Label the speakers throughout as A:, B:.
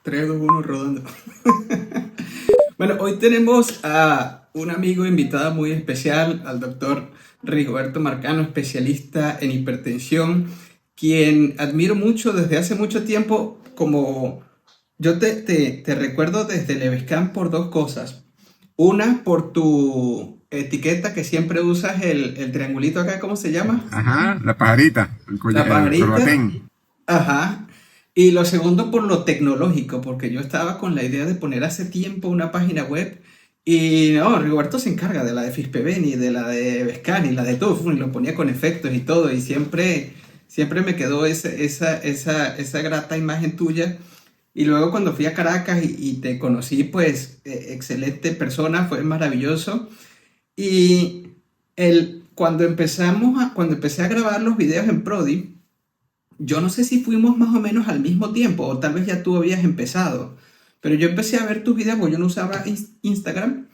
A: 3, 2, 1, rodando. Bueno, hoy tenemos a un amigo invitado muy especial, al doctor Rigoberto Marcano, especialista en hipertensión, quien admiro mucho desde hace mucho tiempo. Como yo te recuerdo desde Levescan por dos cosas. Una, por tu etiqueta que siempre usas, el triangulito acá, ¿cómo se llama?
B: Ajá, la pajarita,
A: La
B: el
A: pajarita.
B: corbatén.
A: Ajá. Y lo segundo por lo tecnológico, porque yo estaba con la idea de poner hace tiempo una página web y no, Rigoberto se encarga de la de Fispeveni, de la de Vescani, la de todo, y lo ponía con efectos y todo, y siempre me quedó esa grata imagen tuya. Y luego cuando fui a Caracas y te conocí, pues excelente persona, fue maravilloso. Y cuando empecé a grabar los videos en Prodi, yo no sé si fuimos más o menos al mismo tiempo o tal vez ya tú habías empezado, pero yo empecé a ver tus videos porque yo no usaba Instagram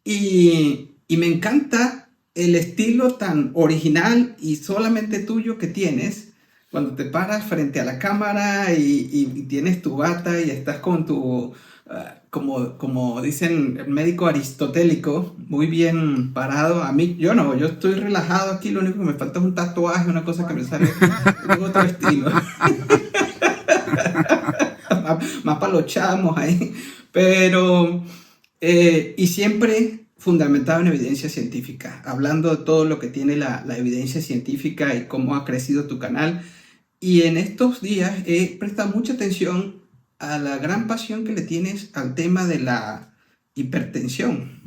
A: y me encanta el estilo tan original y solamente tuyo que tienes cuando te paras frente a la cámara y tienes tu bata y estás con tu, como dicen el médico aristotélico, muy bien parado. A mí, yo no, yo estoy relajado aquí, lo único que me falta es un tatuaje, una cosa que me sale, yo tengo otro estilo. Más para los chamos ahí, pero, y siempre fundamentado en evidencia científica, hablando de todo lo que tiene la evidencia científica y cómo ha crecido tu canal. Y en estos días he prestado mucha atención a la gran pasión que le tienes al tema de la hipertensión.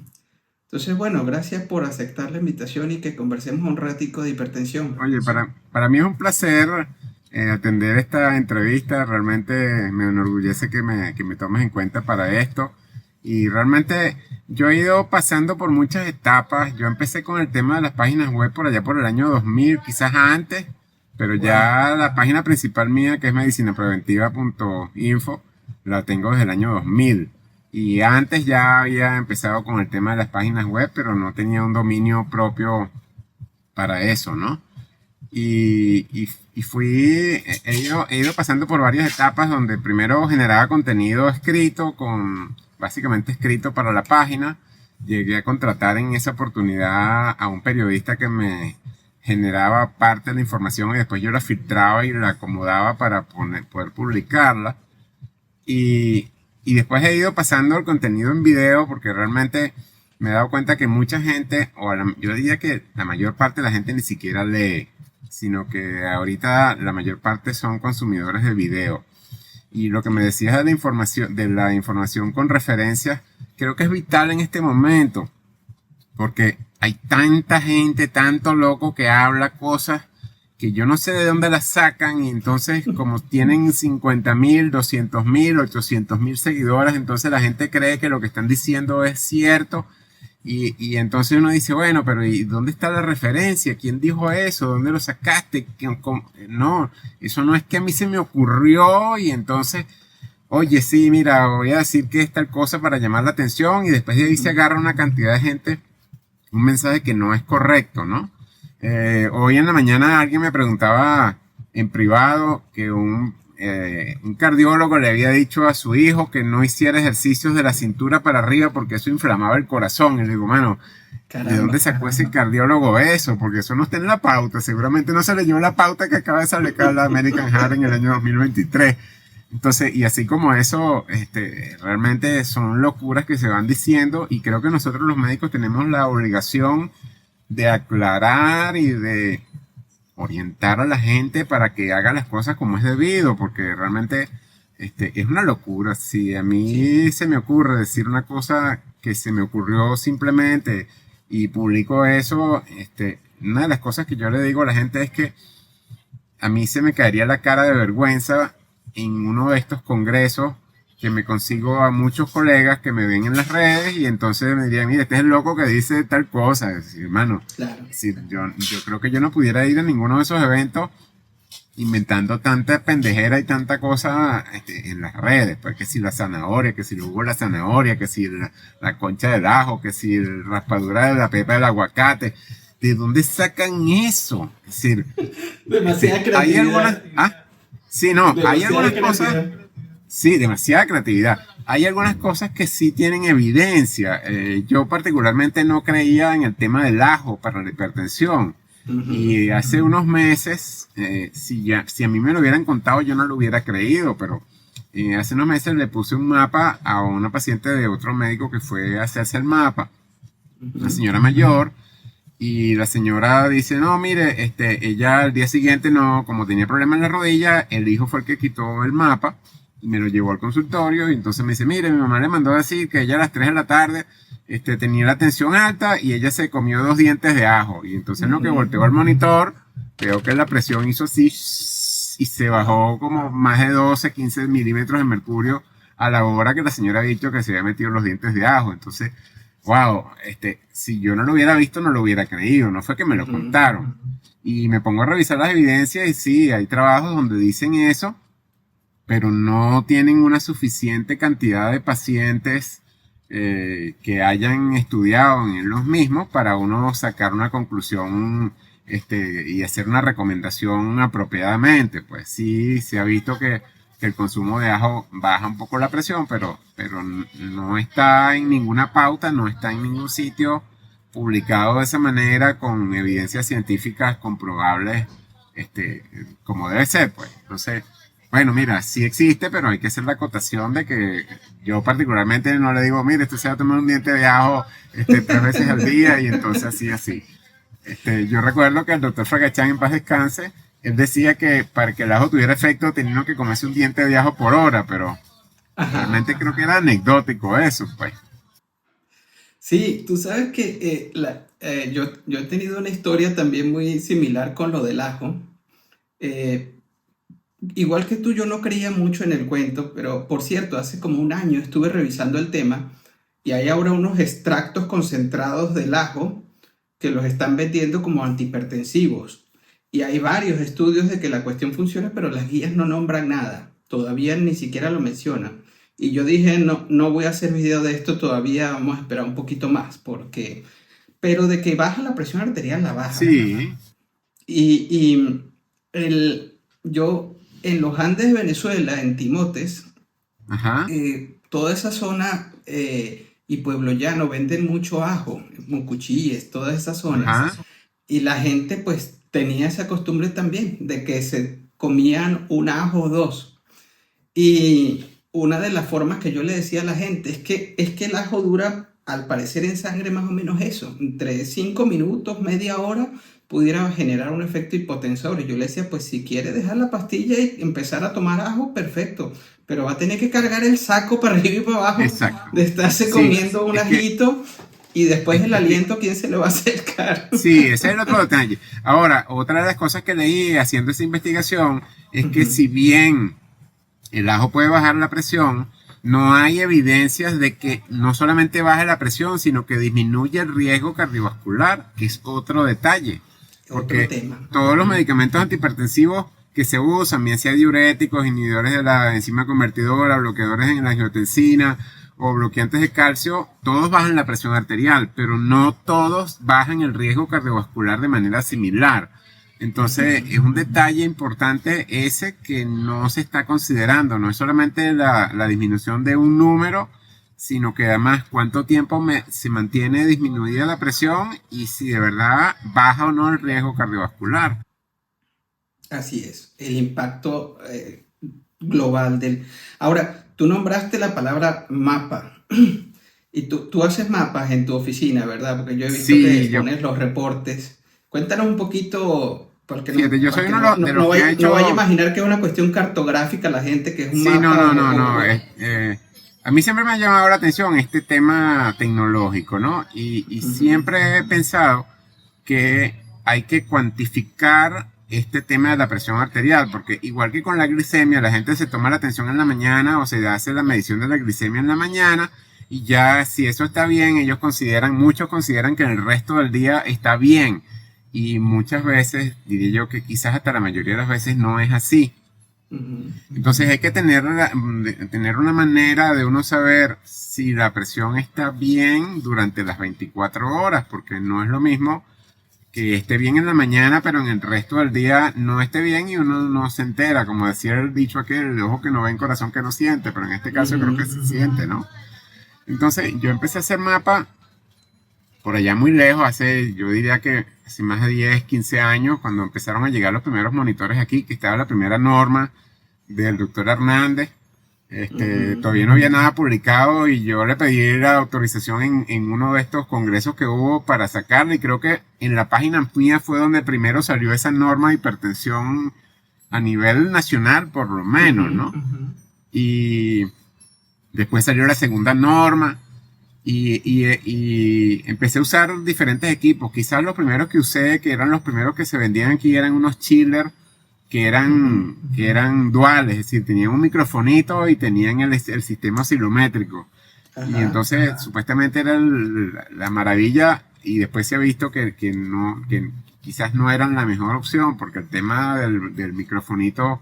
A: Entonces, bueno, gracias por aceptar la invitación y que conversemos un ratico de hipertensión.
B: Oye, para mí es un placer atender esta entrevista. Realmente me enorgullece que me tomes en cuenta para esto. Y realmente yo he ido pasando por muchas etapas. Yo empecé con el tema de las páginas web por allá por el año 2000, quizás antes, pero
A: Wow.
B: ya la página principal mía, que es medicinapreventiva.info, la tengo desde el año 2000. Y antes ya había empezado con el tema de las páginas web, pero no tenía un dominio propio para eso, ¿no? Y he ido pasando por varias etapas donde primero generaba contenido escrito, básicamente escrito para la página. Llegué a contratar en esa oportunidad a un periodista que me generaba parte de la información y después yo la filtraba y la acomodaba para poder publicarla. Y después he ido pasando el contenido en video porque realmente me he dado cuenta que mucha gente, yo diría que la mayor parte de la gente ni siquiera lee, sino que ahorita la mayor parte son consumidores de video. Y lo que me decías de la información con referencias, creo que es vital en este momento, porque hay tanta gente, tanto loco que habla cosas que yo no sé de dónde las sacan y entonces como tienen 50.000, 200.000, 800.000 seguidores, entonces la gente cree que lo que están diciendo es cierto y entonces uno dice, bueno, pero ¿y dónde está la referencia? ¿Quién dijo eso? ¿Dónde lo sacaste? No, eso no es que a mí se me ocurrió y entonces, oye, sí, mira, voy a decir que es tal cosa para llamar la atención y después de ahí se agarra una cantidad de gente, un mensaje que no es correcto, ¿no? Hoy en la mañana alguien me preguntaba en privado que un cardiólogo le había dicho a su hijo que no hiciera ejercicios de la cintura para arriba porque eso inflamaba el corazón. Y le digo, mano, ¿de
A: Caramba.
B: dónde sacó ese cardiólogo eso? Porque eso no está en la pauta. Seguramente no se leyó la pauta que acaba de publicar la American Heart en el año 2023. Entonces, y así como eso, realmente son locuras que se van diciendo y creo que nosotros los médicos tenemos la obligación de aclarar y de orientar a la gente para que haga las cosas como es debido, porque realmente es una locura. Si a
A: Sí.
B: mí se me ocurre decir una cosa que se me ocurrió simplemente y publico eso, una de las cosas que yo le digo a la gente es que a mí se me caería la cara de vergüenza en uno de estos congresos que me consigo a muchos colegas que me ven en las redes y entonces me dirían, mira, este es el loco que dice tal cosa. Es decir, hermano,
A: Claro.
B: yo creo que yo no pudiera ir a ninguno de esos eventos inventando tanta pendejera y tanta cosa en las redes, pues que si la zanahoria, que si el jugo de la zanahoria, que si la concha del ajo, que si la raspadura de la pepa del aguacate. ¿De dónde sacan eso? Es decir,
A: Demasiada
B: hay algunas,
A: creatividad.
B: sí, no, hay
A: Demasiada
B: algunas cosas,
A: creatividad.
B: Sí, demasiada creatividad. Hay algunas cosas que sí tienen evidencia. Yo particularmente no creía en el tema del ajo para la hipertensión.
A: Ujú,
B: Y hace unos meses, si a mí me lo hubieran contado, yo no lo hubiera creído, pero hace unos meses le puse un mapa a una paciente de otro médico que fue a hacerse el mapa, una
A: ujú,
B: señora mayor, y la señora dice, no, mire, ella al día siguiente no, como tenía problemas en la rodilla, el hijo fue el que quitó el mapa y me lo llevó al consultorio y entonces me dice, mire, mi mamá le mandó a decir que ella a las 3 de la tarde tenía la tensión alta y ella se comió 2 dientes de ajo. Y entonces en lo que volteó al monitor, veo que la presión hizo así y se bajó como más de 12, 15 milímetros de mercurio a la hora que la señora ha dicho que se había metido los dientes de ajo. Entonces, wow, si yo no lo hubiera visto, no lo hubiera creído, no fue que me lo
A: ujú.
B: contaron. Y me pongo a revisar las evidencias y sí, hay trabajos donde dicen eso, pero no tienen una suficiente cantidad de pacientes que hayan estudiado en los mismos para uno sacar una conclusión y hacer una recomendación apropiadamente. Pues sí, se ha visto que el consumo de ajo baja un poco la presión, pero no está en ninguna pauta, no está en ningún sitio publicado de esa manera con evidencias científicas comprobables, este, como debe ser, pues. Entonces, bueno, mira, sí existe, pero hay que hacer la acotación de que yo particularmente no le digo, mire, usted se va a tomar un diente de ajo 3 veces al día y entonces así. Yo recuerdo que el doctor Fragachán, en paz descanse, él decía que para que el ajo tuviera efecto tenía que comerse un diente de ajo por hora, pero
A: Ajá.
B: realmente creo que era anecdótico eso, pues.
A: Sí, tú sabes que yo he tenido una historia también muy similar con lo del ajo. Eh, Igual que tú, yo no creía mucho en el cuento, pero por cierto, hace como un año estuve revisando el tema y hay ahora unos extractos concentrados del ajo que los están vendiendo como antihipertensivos. Y hay varios estudios de que la cuestión funciona, pero las guías no nombran nada. Todavía ni siquiera lo mencionan. Y yo dije, no, no voy a hacer video de esto todavía, vamos a esperar un poquito más, porque... Pero de que baja la presión arterial, la baja.
B: Sí,
A: Y yo en los Andes de Venezuela, en Timotes,
B: ajá,
A: toda esa zona y Pueblo Llano venden mucho ajo, Mucuchíes, todas esas zonas.
B: ajá,
A: Y la gente pues tenía esa costumbre también de que se comían un ajo o dos. Y una de las formas que yo le decía a la gente es que el ajo dura, al parecer en sangre, más o menos eso, entre 5 minutos, media hora, pudiera generar un efecto hipotensor. Y yo le decía, pues si quiere dejar la pastilla y empezar a tomar ajo, perfecto, pero va a tener que cargar el saco para arriba y para abajo
B: exacto.
A: de estarse
B: Sí,
A: comiendo un
B: es que,
A: ajito y después
B: es
A: el
B: que
A: aliento, ¿quién se le va a acercar?
B: sí, ese es el otro detalle. Ahora, otra de las cosas que leí haciendo esa investigación es que
A: Ujú,
B: si bien el ajo puede bajar la presión, no hay evidencias de que no solamente baje la presión, sino que disminuye el riesgo cardiovascular, que es otro detalle.
A: otro
B: Porque
A: tema.
B: todos los medicamentos antihipertensivos que se usan, bien sea diuréticos, inhibidores de la enzima convertidora, bloqueadores en la angiotensina o bloqueantes de calcio, todos bajan la presión arterial, pero no todos bajan el riesgo cardiovascular de manera similar. Entonces, es un detalle importante ese que no se está considerando. No es solamente la disminución de un número, sino que además cuánto tiempo se mantiene disminuida la presión y si de verdad baja o no el riesgo cardiovascular.
A: Así es, el impacto global del... Ahora, tú nombraste la palabra mapa y tú haces mapas en tu oficina, ¿verdad? Porque yo he visto que
B: Sí, yo,
A: pones los reportes. Cuéntanos un poquito, porque no,
B: fíjate, yo soy
A: para que
B: uno
A: no, no,
B: de
A: no
B: los que ha
A: vaya, no vaya a
B: hecho.
A: imaginar que es una cuestión cartográfica la gente, que es un
B: Sí, no,
A: mapa
B: no, no, no. A mí siempre me ha llamado la atención este tema tecnológico, ¿no? Y
A: Ujú,
B: siempre he pensado que hay que cuantificar este tema de la presión arterial, porque igual que con la glicemia, la gente se toma la atención en la mañana o se hace la medición de la glicemia en la mañana y ya si eso está bien, muchos consideran que el resto del día está bien. Y muchas veces, diría yo que quizás hasta la mayoría de las veces no es así.
A: ujú.
B: Entonces hay que tener una manera de uno saber si la presión está bien durante las 24 horas, porque no es lo mismo que esté bien en la mañana, pero en el resto del día no esté bien y uno no se entera, como decía el dicho aquel, el ojo que no ve, en corazón que no siente, pero en este caso creo que se siente, ¿no? Entonces yo empecé a hacer mapa por allá muy lejos, yo diría que hace más de 10, 15 años, cuando empezaron a llegar los primeros monitores aquí, que estaba la primera norma del doctor Hernández. Todavía no había nada publicado y yo le pedí la autorización en uno de estos congresos que hubo para sacarla, y creo que en la página mía fue donde primero salió esa norma de hipertensión a nivel nacional, por lo menos, ¿no? Y después salió la segunda norma y empecé a usar diferentes equipos. Quizás los primeros que usé, que eran los primeros que se vendían aquí, eran unos chillers que eran duales, es decir, tenían un microfonito y tenían el sistema oscilométrico. Y entonces supuestamente era la maravilla, y después se ha visto que quizás no eran la mejor opción, porque el tema del microfonito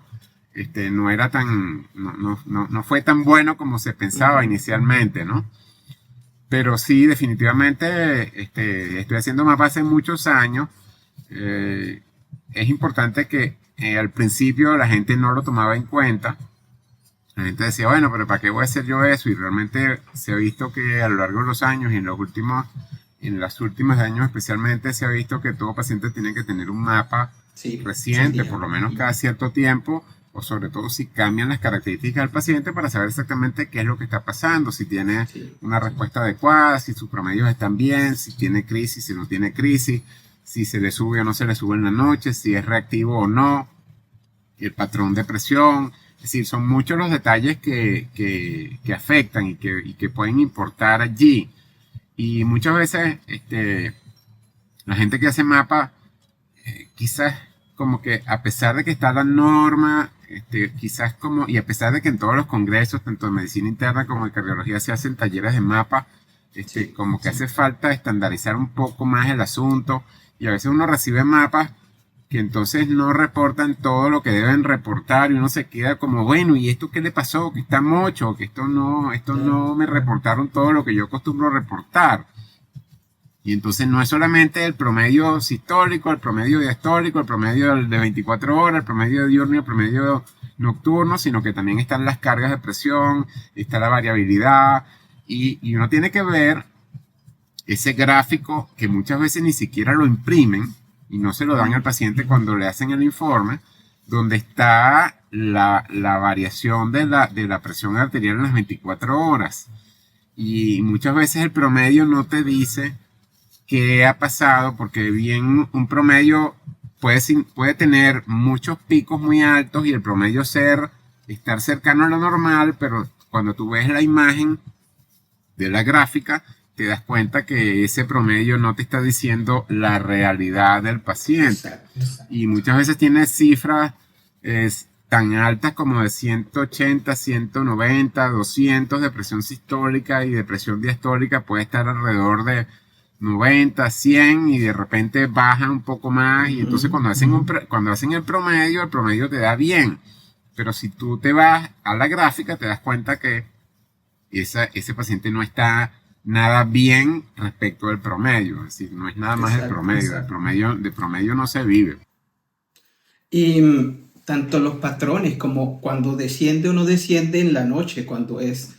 B: no era no fue tan bueno como se pensaba inicialmente, ¿no? Pero sí, definitivamente estoy haciendo mapas hace muchos años. Es importante que al principio la gente no lo tomaba en cuenta. La gente decía, bueno, pero ¿para qué voy a hacer yo eso? Y realmente se ha visto que a lo largo de los años y en los últimos años especialmente, se ha visto que todo paciente tiene que tener un mapa reciente, por lo menos cada cierto tiempo, o sobre todo si cambian las características del paciente, para saber exactamente qué es lo que está pasando, si tiene una respuesta adecuada, si sus promedios están bien, si tiene crisis, si no tiene crisis, si se le sube o no se le sube en la noche, si es reactivo o no, el patrón de presión. Es decir, son muchos los detalles que afectan y que pueden importar allí. Y muchas veces la gente que hace mapa, quizás como que a pesar de que está la norma, quizás y a pesar de que en todos los congresos, tanto de medicina interna como de cardiología, se hacen talleres de mapa, como que hace falta estandarizar un poco más el asunto. Y a veces uno recibe mapas que entonces no reportan todo lo que deben reportar, y uno se queda como, bueno, ¿y esto qué le pasó? Que está mocho, que esto no me reportaron todo lo que yo acostumbro reportar. Y entonces no es solamente el promedio sistólico, el promedio diastólico, el promedio de 24 horas, el promedio diurno, el promedio nocturno, sino que también están las cargas de presión, está la variabilidad, y uno tiene que ver ese gráfico, que muchas veces ni siquiera lo imprimen y no se lo dan al paciente cuando le hacen el informe, donde está la variación de la presión arterial en las 24 horas. Y muchas veces el promedio no te dice qué ha pasado, porque bien un promedio puede tener muchos picos muy altos y el promedio estar cercano a lo normal, pero cuando tú ves la imagen de la gráfica, te das cuenta que ese promedio no te está diciendo la realidad del paciente. Exacto. Y muchas veces tiene cifras tan altas como de 180, 190, 200 de presión sistólica, y de presión diastólica puede estar alrededor de 90, 100, y de repente baja un poco más. Y entonces cuando hacen el promedio te da bien. Pero si tú te vas a la gráfica, te das cuenta que ese paciente no está nada bien respecto del promedio. Es decir, no es nada más el promedio. De promedio no se vive.
A: Y tanto los patrones como cuando desciende o no desciende en la noche, cuando es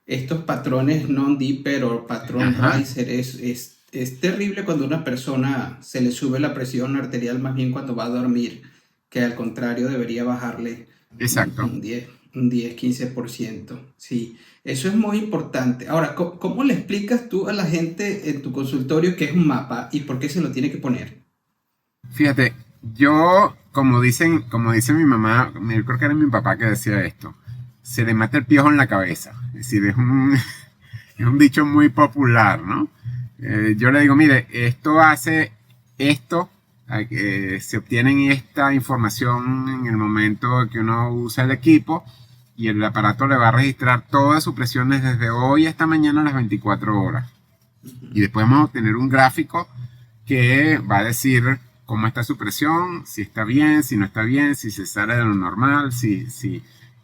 A: estos patrones non-dipper o patrón riser, es terrible cuando a una persona se le sube la presión arterial, más bien cuando va a dormir, que al contrario debería bajarle.
B: Exacto.
A: Un 10-15%. Sí, eso es muy importante. Ahora, ¿cómo le explicas tú a la gente en tu consultorio qué es un mapa y por qué se lo tiene que poner?
B: Fíjate, yo, como dice mi mamá, yo creo que era mi papá que decía esto, se le mete el piojo en la cabeza. Es decir, es un dicho muy popular, ¿no? Yo le digo, mire, esto hace esto, se obtiene esta información en el momento que uno usa el equipo, y el aparato le va a registrar todas sus presiones desde hoy hasta mañana a las 24 horas. Y después vamos a obtener un gráfico que va a decir cómo está su presión, si está bien, si no está bien, si se sale de lo normal,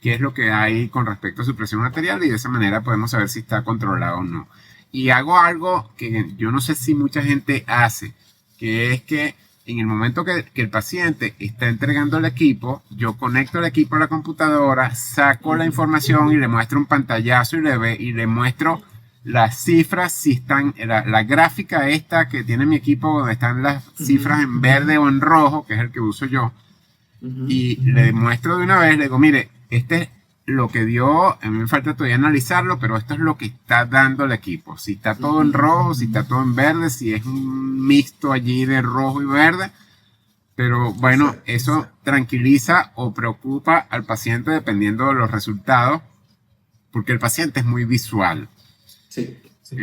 B: qué es lo que hay con respecto a su presión arterial, y de esa manera podemos saber si está controlado o no. Y hago algo que yo no sé si mucha gente hace, que es que en el momento que el paciente está entregando el equipo, yo conecto el equipo a la computadora, saco la información y le muestro un pantallazo y le muestro las cifras, si están, la gráfica esta que tiene mi equipo, donde están las cifras en verde o en rojo, que es el que uso yo, y le muestro de una vez, le digo, mire, este es lo que dio, a mí me falta todavía analizarlo, pero esto es lo que está dando el equipo. Si está todo en rojo, si está todo en verde, si es un mixto allí de rojo y verde. Pero bueno, eso tranquiliza o preocupa al paciente dependiendo de los resultados, porque el paciente es muy visual.
A: Sí, sí.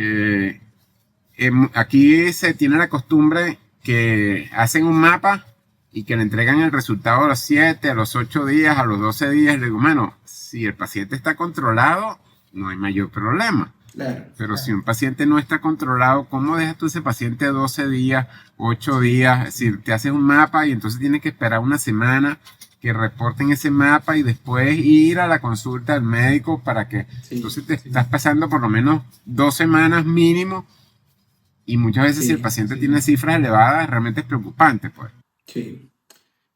B: Aquí se tiene la costumbre que hacen un mapa y que le entregan el resultado a los 7, a los 8 días, a los 12 días. Le digo, bueno, si el paciente está controlado, no hay mayor problema.
A: Claro,
B: pero
A: claro.
B: Si un paciente no está controlado, ¿cómo dejas tú ese paciente 12 días, 8 días? Es decir, te haces un mapa y entonces tienes que esperar una semana que reporten ese mapa y después ir a la consulta del médico para que...
A: Sí,
B: entonces te estás pasando por lo menos 2 semanas mínimo y muchas veces si el paciente tiene cifras elevadas, realmente es preocupante, pues.
A: Sí.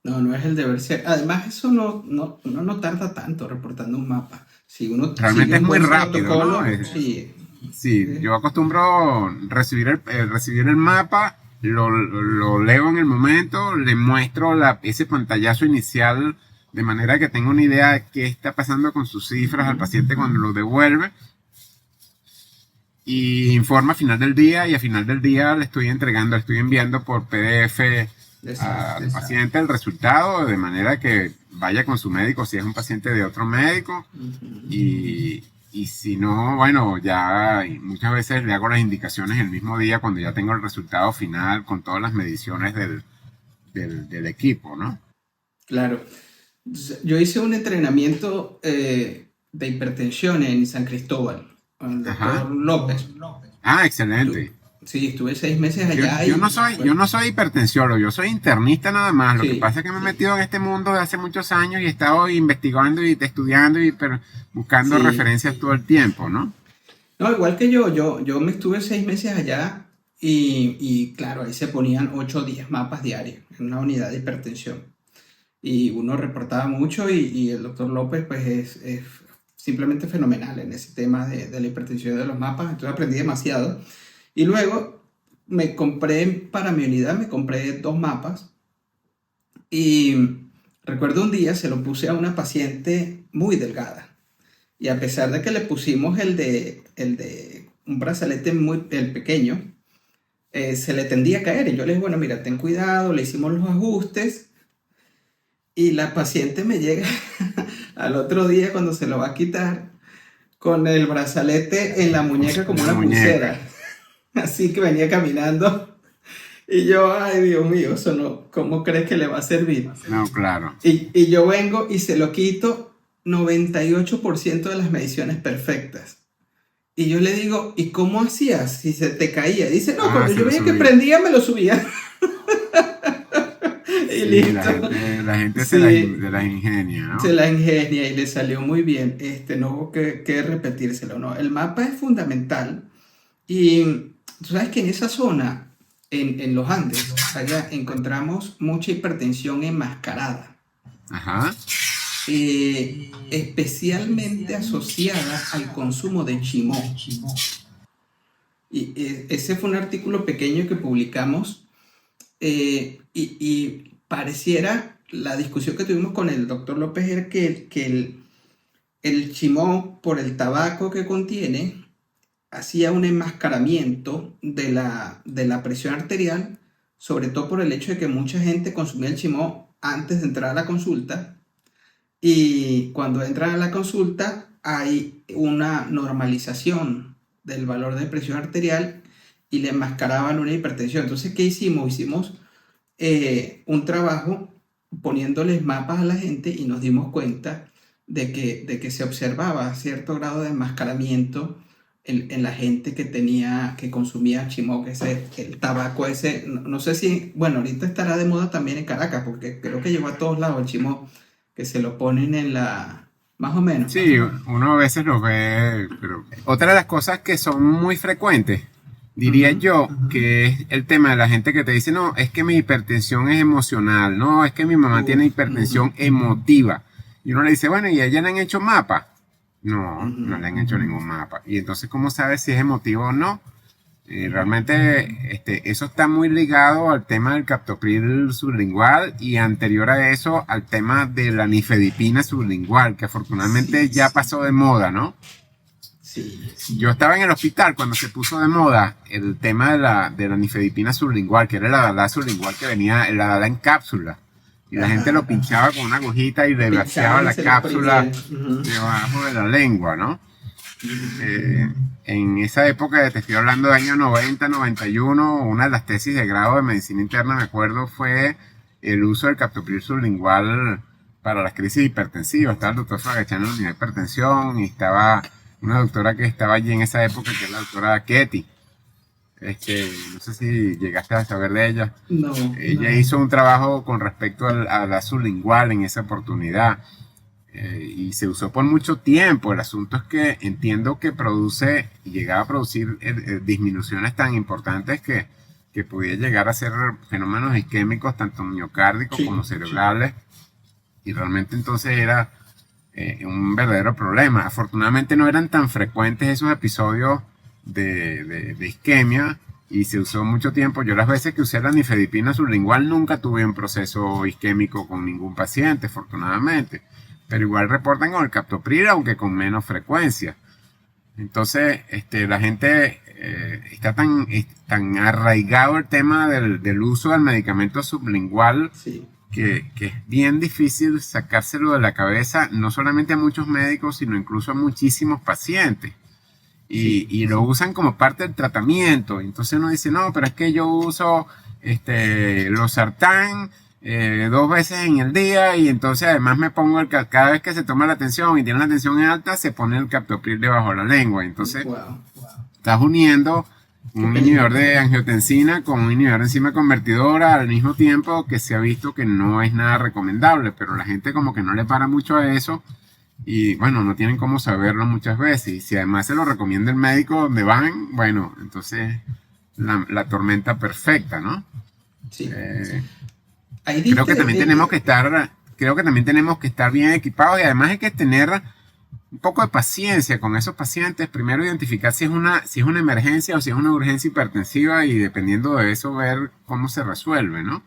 A: No, no es el deber ser. Además, eso uno no tarda tanto reportando un mapa. Si uno
B: Realmente
A: sigue
B: es
A: un
B: muy
A: buen
B: rápido, ¿no?
A: protocolo, sí.
B: Sí, yo acostumbro recibir el mapa, lo leo en el momento, le muestro ese pantallazo inicial de manera que tenga una idea de qué está pasando con sus cifras al paciente cuando lo devuelve. Y informa a final del día, y a final del día le estoy enviando por PDF al paciente el resultado, de manera que vaya con su médico si es un paciente de otro médico. Y si no, bueno, ya muchas veces le hago las indicaciones el mismo día cuando ya tengo el resultado final con todas las mediciones del equipo, ¿no?
A: Claro. Yo hice un entrenamiento de hipertensión en San Cristóbal, con el doctor López.
B: Ah, excelente.
A: Sí, estuve 6 meses allá.
B: Yo no soy hipertensiólogo, yo soy internista nada más. Lo
A: Sí,
B: que pasa es que me he metido en este mundo de hace muchos años y he estado investigando y estudiando y buscando referencias todo el tiempo, ¿no?
A: No, igual que yo me estuve 6 meses allá y claro, ahí se ponían 8 o 10 mapas diarios en una unidad de hipertensión. Y uno reportaba mucho y el doctor López pues es simplemente fenomenal en ese tema de la hipertensión de los mapas, entonces aprendí demasiado. Y luego me compré, para mi unidad, me compré 2 mapas y recuerdo un día se lo puse a una paciente muy delgada. Y a pesar de que le pusimos el de un brazalete el pequeño, se le tendía a caer. Y yo le dije, bueno, mira, ten cuidado, le hicimos los ajustes. Y la paciente me llega al otro día cuando se lo va a quitar con el brazalete en la muñeca como una pulsera. Así que venía caminando. Y yo, ay Dios mío, eso no, ¿cómo crees que le va a servir?
B: No, claro.
A: Y yo vengo y se lo quito 98% de las mediciones perfectas. Y yo le digo, ¿y cómo hacías si se te caía? Dice, no, cuando yo veía que prendía me lo subía. Y listo.
B: La gente
A: Sí,
B: se las ingenia, ¿no?
A: se la ingenia y le salió muy bien. No hubo que repetírselo, ¿no? El mapa es fundamental. Y tú sabes que en esa zona, en los Andes, allá encontramos mucha hipertensión enmascarada.
B: Ajá.
A: Especialmente asociada al consumo de chimó. Y ese fue un artículo pequeño que publicamos y pareciera, la discusión que tuvimos con el doctor López era que el chimó, por el tabaco que contiene, hacía un enmascaramiento de la presión arterial, sobre todo por el hecho de que mucha gente consumía el chimó antes de entrar a la consulta. Y cuando entran a la consulta hay una normalización del valor de presión arterial y le enmascaraban una hipertensión. Entonces, ¿qué hicimos? Hicimos un trabajo poniéndoles mapas a la gente y nos dimos cuenta de que se observaba cierto grado de enmascaramiento en la gente que consumía chimó, el tabaco ese. No sé si, bueno, ahorita estará de moda también en Caracas, porque creo que llegó a todos lados el chimó, que se lo ponen más o menos.
B: Sí, uno a veces lo ve, pero otra de las cosas que son muy frecuentes diría yo que es el tema de la gente que te dice, no, es que mi hipertensión es emocional, no, es que mi mamá tiene hipertensión emotiva. Y uno le dice, bueno, ¿y a ella le han hecho mapa? No, no le han hecho ningún mapa. Y entonces, ¿cómo sabes si es emotivo o no? Realmente eso está muy ligado al tema del captopril sublingual y anterior a eso al tema de la nifedipina sublingual, que afortunadamente ya pasó de moda, ¿no?
A: Sí.
B: Yo estaba en el hospital cuando se puso de moda el tema de la nifedipina sublingual, que era el Adalá sublingual que venía, el Adalá en cápsula. Y la gente lo pinchaba con una agujita y le vaciaba la cápsula debajo de la lengua, ¿no? En esa época, te estoy hablando de años 90, 91, una de las tesis de grado de medicina interna, me acuerdo, fue el uso del captopril sublingual para las crisis hipertensivas. Estaba el doctor Fragachano en la unidad de hipertensión y estaba una doctora que estaba allí en esa época, que es la doctora Ketty. No sé si llegaste a saber de ella.
A: No.
B: Ella hizo un trabajo con respecto a la sublingual en esa oportunidad. Y se usó por mucho tiempo. El asunto es que entiendo que produce y llegaba a producir disminuciones tan importantes que podía llegar a ser fenómenos isquémicos tanto miocárdicos como cerebrales, y realmente entonces era un verdadero problema. Afortunadamente no eran tan frecuentes esos episodios de isquemia y se usó mucho tiempo. Yo las veces que usé la nifedipina sublingual nunca tuve un proceso isquémico con ningún paciente, afortunadamente. Pero igual reportan con el captopril, aunque con menos frecuencia. Entonces, la gente está tan arraigado el tema del uso del medicamento sublingual,
A: sí,
B: que es bien difícil sacárselo de la cabeza, no solamente a muchos médicos, sino incluso a muchísimos pacientes. Y lo usan como parte del tratamiento. Entonces uno dice, no, pero es que yo uso losartán 2 veces en el día, y entonces además me pongo cada vez que se toma la tensión y tiene la tensión alta, se pone el captopril debajo de la lengua. Entonces estás uniendo un inhibidor de angiotensina con un inhibidor de enzima convertidora al mismo tiempo, que se ha visto que no es nada recomendable, pero la gente como que no le para mucho a eso y bueno, no tienen cómo saberlo muchas veces. Y si además se lo recomienda el médico donde van, bueno, entonces la tormenta perfecta, ¿no?
A: Sí.
B: Creo que también tenemos que estar bien equipados, y además hay que tener un poco de paciencia con esos pacientes. Primero identificar si es una emergencia o si es una urgencia hipertensiva, y dependiendo de eso ver cómo se resuelve, ¿no?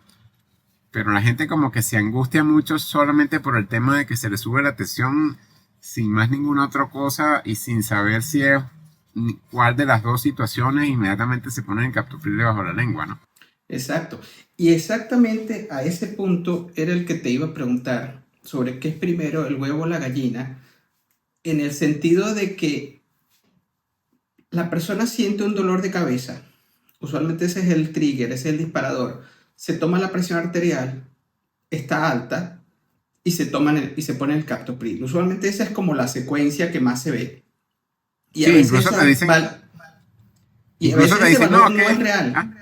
B: Pero la gente como que se angustia mucho solamente por el tema de que se le sube la tensión sin más ninguna otra cosa y sin saber si es cuál de las dos situaciones, inmediatamente se pone el captopril debajo de la lengua, ¿no?
A: Exacto. Y exactamente a ese punto era el que te iba a preguntar sobre qué es primero, el huevo o la gallina, en el sentido de que la persona siente un dolor de cabeza. Usualmente ese es el trigger, ese es el disparador. Se toma la presión arterial, está alta, y se pone el captopril. Usualmente esa es como la secuencia que más se ve. Y
B: sí, a veces incluso te dicen,
A: no es real.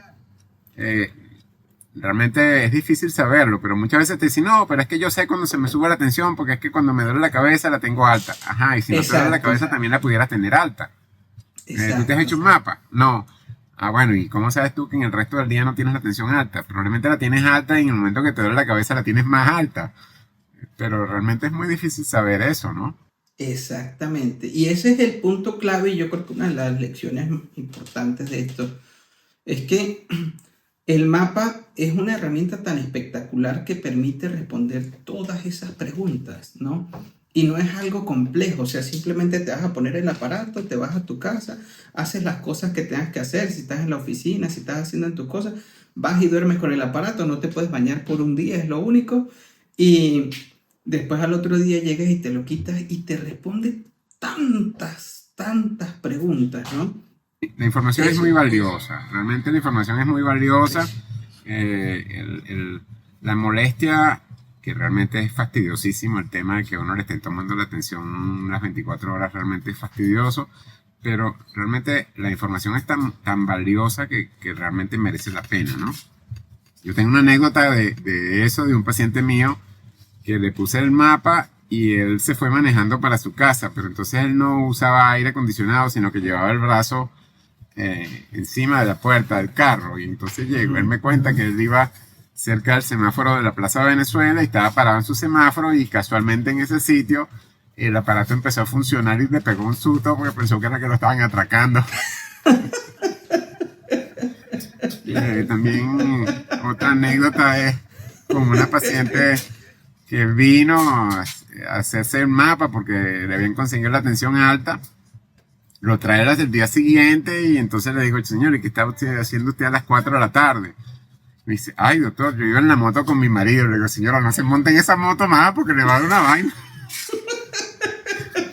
B: Realmente es difícil saberlo, pero muchas veces te dicen, no, pero es que yo sé cuando se me sube la tensión, porque es que cuando me duele la cabeza la tengo alta. Ajá, y si no te duele la cabeza también la pudieras tener alta. ¿Tú te has hecho un mapa? No. Ah, bueno, ¿y cómo sabes tú que en el resto del día no tienes la tensión alta? Probablemente la tienes alta y en el momento que te duele la cabeza la tienes más alta. Pero realmente es muy difícil saber eso, ¿no?
A: Exactamente. Y ese es el punto clave, y yo creo que una de las lecciones importantes de esto es que el mapa es una herramienta tan espectacular que permite responder todas esas preguntas, ¿no? Y no es algo complejo, o sea, simplemente te vas a poner el aparato, te vas a tu casa, haces las cosas que tengas que hacer, si estás en la oficina, si estás haciendo en tus cosas, vas y duermes con el aparato, no te puedes bañar por un día, es lo único, y después al otro día llegas y te lo quitas y te responde tantas preguntas, ¿no?
B: La información es muy valiosa, realmente la información es muy valiosa. La molestia, que realmente es fastidiosísimo el tema de que uno le estén tomando la atención las 24 horas, realmente es fastidioso, pero realmente la información es tan valiosa que realmente merece la pena, ¿no? Yo tengo una anécdota de eso, de un paciente mío que le puse el mapa y él se fue manejando para su casa, pero entonces él no usaba aire acondicionado, sino que llevaba el brazo encima de la puerta del carro. Y entonces llegó, él me cuenta que él iba cerca del semáforo de la Plaza Venezuela y estaba parado en su semáforo y casualmente en ese sitio el aparato empezó a funcionar y le pegó un susto porque pensó que era que lo estaban atracando. También otra anécdota es con una paciente que vino a hacerse el mapa porque le habían conseguido la tensión alta. Lo trae el día siguiente y entonces le digo, señor, ¿y qué está haciendo usted a las 4 de la tarde? Me dice, ay doctor, yo iba en la moto con mi marido. Le digo, señora, no se monte en esa moto más porque le va a dar una vaina.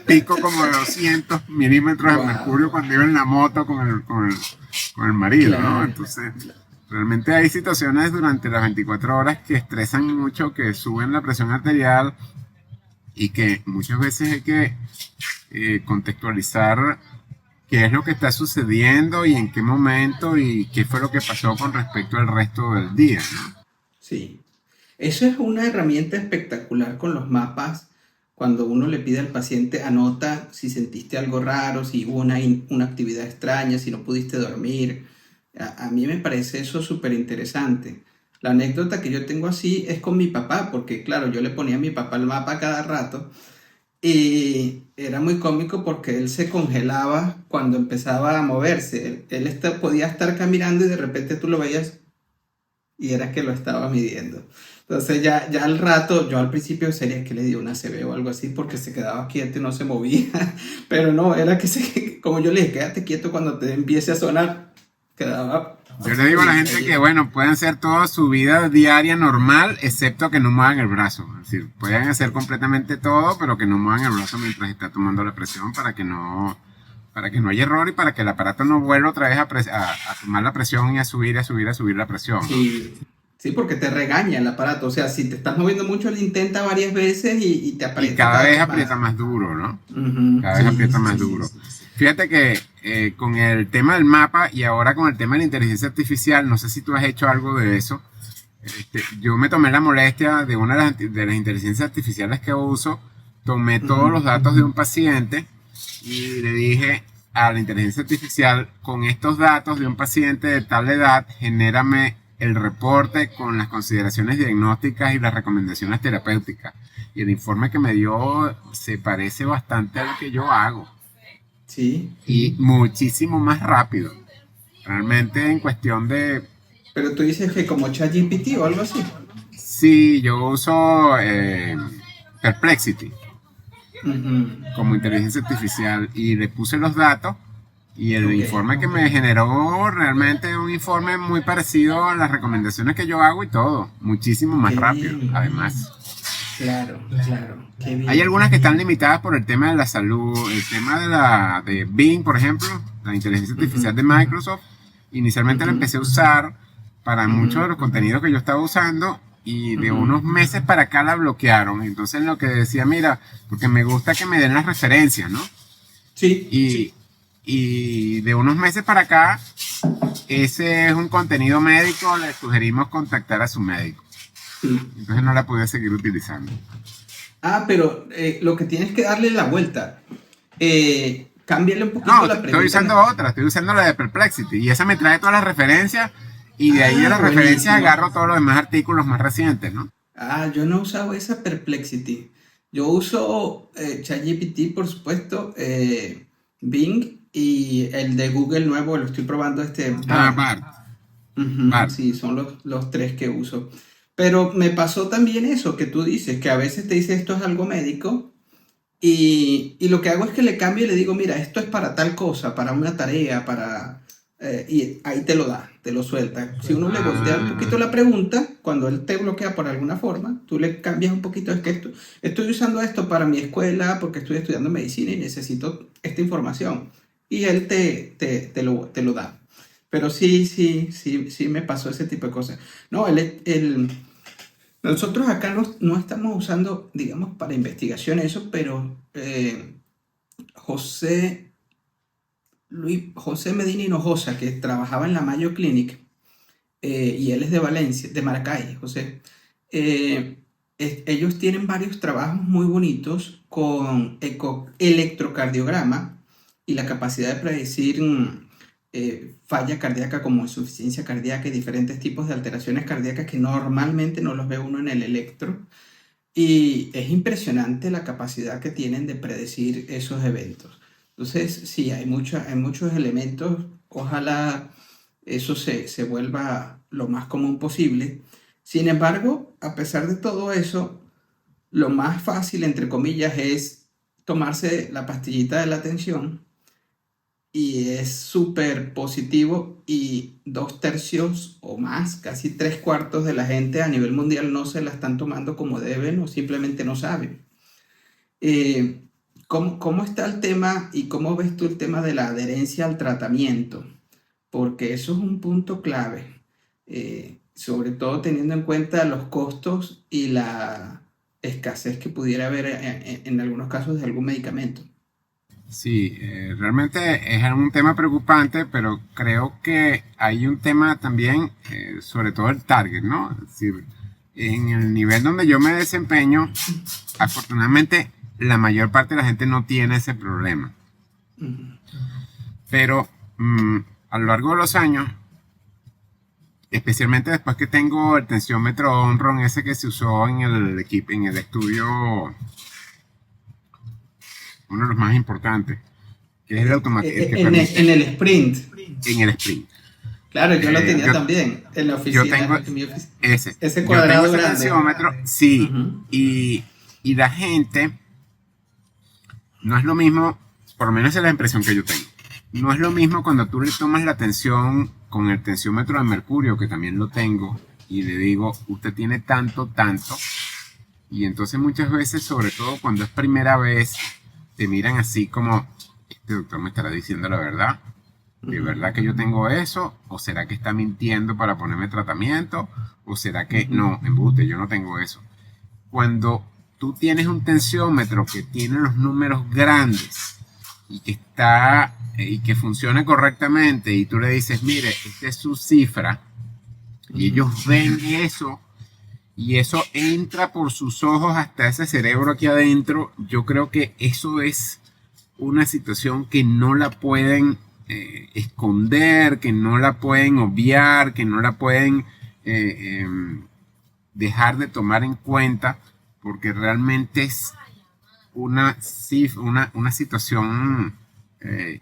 B: Pico como de 200 milímetros de mercurio cuando iba en la moto con el marido, ¿no? Entonces, realmente hay situaciones durante las 24 horas que estresan mucho, que suben la presión arterial y que muchas veces hay que contextualizar qué es lo que está sucediendo y en qué momento y qué fue lo que pasó con respecto al resto del día, ¿no?
A: Sí, eso es una herramienta espectacular con los mapas. Cuando uno le pide al paciente, anota si sentiste algo raro, si hubo una actividad extraña, si no pudiste dormir. A mí me parece eso súper interesante. La anécdota que yo tengo así es con mi papá, porque claro, yo le ponía a mi papá el mapa cada rato y era muy cómico porque él se congelaba cuando empezaba a moverse. Podía estar caminando y de repente tú lo veías y era que lo estaba midiendo. Entonces ya al rato, yo al principio sería que le dio una ACV o algo así porque se quedaba quieto y no se movía, pero no, era que como yo le dije, quédate quieto cuando te empiece a sonar, quedaba...
B: Yo le digo a la gente que, bueno, pueden hacer toda su vida diaria normal, excepto que no muevan el brazo. Es decir, pueden hacer completamente todo, pero que no muevan el brazo mientras está tomando la presión para que no haya error y para que el aparato no vuelva otra vez a tomar la presión y a subir la presión.
A: Sí, sí, porque te regaña el aparato. O sea, si te estás moviendo mucho, él intenta varias veces y te aprieta.
B: Y cada vez aprieta más duro, ¿no? Cada vez aprieta más duro. Fíjate que con el tema del mapa y ahora con el tema de la inteligencia artificial, no sé si tú has hecho algo de eso. Yo me tomé la molestia de una de las inteligencias artificiales que uso, tomé todos los datos de un paciente y le dije a la inteligencia artificial, con estos datos de un paciente de tal edad, genérame el reporte con las consideraciones diagnósticas y las recomendaciones terapéuticas. Y el informe que me dio se parece bastante a lo que yo hago.
A: Sí.
B: Y muchísimo más rápido. Realmente en cuestión de...
A: Pero tú dices que como ChatGPT o algo así.
B: Sí, yo uso Perplexity como inteligencia artificial y le puse los datos y el informe que me generó realmente es un informe muy parecido a las recomendaciones que yo hago y todo, muchísimo más rápido, además.
A: Claro, qué bien.
B: Hay algunas que están limitadas por el tema de la salud, el tema de Bing, por ejemplo, la inteligencia artificial de Microsoft. Inicialmente la empecé a usar para muchos de los contenidos que yo estaba usando y de unos meses para acá la bloquearon. Entonces lo que decía, mira, porque me gusta que me den las referencias, ¿no?
A: Sí.
B: Y de unos meses para acá, ese es un contenido médico, le sugerimos contactar a su médico. Entonces no la pude seguir utilizando.
A: Pero lo que tienes que darle la vuelta. Cámbiale un poquito la pregunta.
B: Estoy usando la de Perplexity y esa me trae todas las referencias y de ahí de las referencias agarro todos los demás artículos más recientes, ¿no?
A: Yo no he usado esa Perplexity. Yo uso ChatGPT, por supuesto, Bing y el de Google nuevo, lo estoy probando
B: Bard.
A: Bard. Sí, son los tres que uso. Pero me pasó también eso que tú dices, que a veces te dice esto es algo médico y lo que hago es que le cambio y le digo, mira, esto es para tal cosa, para una tarea, y ahí te lo da, te lo suelta. Si uno le voltea un poquito la pregunta, cuando él te bloquea por alguna forma, tú le cambias un poquito, es que estoy usando esto para mi escuela porque estoy estudiando medicina y necesito esta información. Y él te lo da. Pero sí me pasó ese tipo de cosas. No, nosotros acá no estamos usando, digamos, para investigación eso, pero José Medina Hinojosa, que trabajaba en la Mayo Clinic, y él es de Valencia, de Maracay, José, ellos tienen varios trabajos muy bonitos con electrocardiograma y la capacidad de predecir falla cardíaca como insuficiencia cardíaca y diferentes tipos de alteraciones cardíacas que normalmente no los ve uno en el electro. Y es impresionante la capacidad que tienen de predecir esos eventos. Entonces, sí, hay muchos elementos. Ojalá eso se vuelva lo más común posible. Sin embargo, a pesar de todo eso, lo más fácil, entre comillas, es tomarse la pastillita de la tensión y es súper positivo y 2/3 o más, casi 3/4 de la gente a nivel mundial no se la están tomando como deben o simplemente no saben. Eh, ¿Cómo está el tema y cómo ves tú el tema de la adherencia al tratamiento? Porque eso es un punto clave, sobre todo teniendo en cuenta los costos y la escasez que pudiera haber en algunos casos de algún medicamento.
B: Sí, realmente es un tema preocupante, pero creo que hay un tema también, sobre todo el target, ¿no? Es decir, en el nivel donde yo me desempeño, afortunadamente la mayor parte de la gente no tiene ese problema.
A: Ujú.
B: Pero a lo largo de los años, especialmente después que tengo el tensiómetro Omron, ese que se usó en el equipo, en el estudio, uno de los más importantes, que es el automático, el que
A: En
B: permite
A: el sprint.
B: en el sprint.
A: Claro, yo lo tenía
B: Yo,
A: también en la
B: yo
A: oficina,
B: tengo
A: en mi oficina.
B: ese,
A: Ese
B: yo tengo
A: cuadrado
B: ese
A: grande.
B: tensiómetro, sí,
A: Ujú,
B: y la gente, no es lo mismo, por lo menos esa es la impresión que yo tengo, no es lo mismo cuando tú le tomas la tensión con el tensiómetro de mercurio, que también lo tengo, y le digo, usted tiene tanto, tanto, y entonces muchas veces, sobre todo cuando es primera vez, te miran así como, este doctor me estará diciendo la verdad. ¿De
A: ujú,
B: verdad que yo tengo eso? ¿O será que está mintiendo para ponerme tratamiento? ¿O será que
A: ujú,
B: no, embuste, yo no tengo eso? Cuando tú tienes un tensiómetro que tiene los números grandes y que está y que funciona correctamente y tú le dices, mire, esta es su cifra y
A: ujú.
B: ellos ven eso y eso entra por sus ojos hasta ese cerebro aquí adentro, yo creo que eso es una situación que no la pueden esconder, que no la pueden obviar, que no la pueden eh, eh, dejar de tomar en cuenta, porque realmente es una situación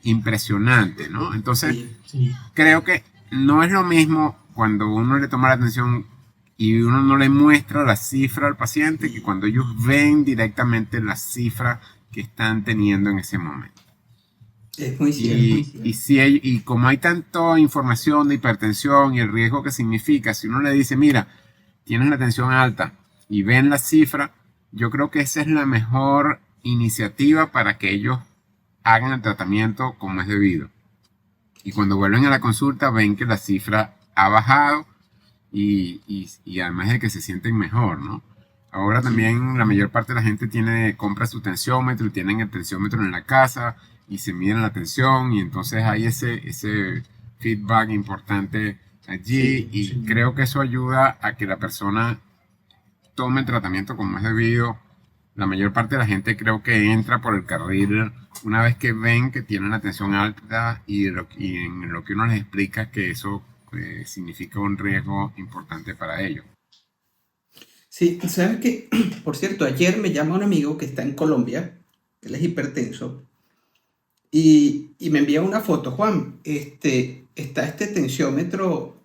B: impresionante, ¿no? Entonces,
A: Sí.
B: creo que no es lo mismo cuando uno le toma la atención y uno no le muestra la cifra al paciente que cuando ellos ven directamente la cifra que están teniendo en ese momento.
A: Es muy cierto.
B: Y como hay tanta información de hipertensión y el riesgo que significa, si uno le dice, mira, tienes la tensión alta y ven la cifra, yo creo que esa es la mejor iniciativa para que ellos hagan el tratamiento como es debido. Y cuando vuelven a la consulta ven que la cifra ha bajado y además de que se sienten mejor, ¿no? Ahora
A: Sí.
B: también la mayor parte de la gente compra su tensiómetro y tienen el tensiómetro en la casa y se miden la tensión y entonces hay ese feedback importante allí
A: Sí.
B: y creo que eso ayuda a que la persona tome el tratamiento como es debido. La mayor parte de la gente creo que entra por el carril una vez que ven que tienen la tensión alta y en lo que uno les explica que eso significa un riesgo importante para ellos.
A: Sí, ¿sabes qué? Por cierto, ayer me llama un amigo que está en Colombia, él es hipertenso, y me envía una foto, Juan, está este tensiómetro,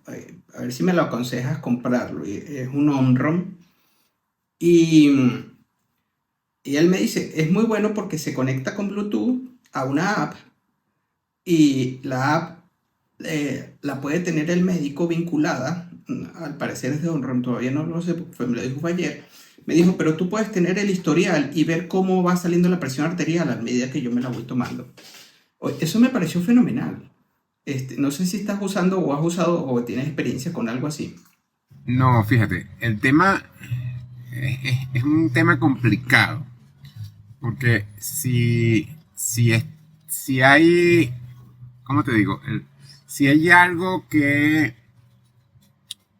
A: a ver si me lo aconsejas comprarlo, es un Omron, y, y él me dice, es muy bueno porque se conecta con Bluetooth a una app, y la app la puede tener el médico vinculada, al parecer es de Omron, todavía no lo sé, me lo dijo ayer. Me dijo, pero tú puedes tener el historial y ver cómo va saliendo la presión arterial a medida que yo me la voy tomando. Eso me pareció fenomenal. No sé si estás usando o has usado o tienes experiencia con algo así.
B: No, fíjate, el tema es un tema complicado, porque si hay, ¿cómo te digo? Si hay algo que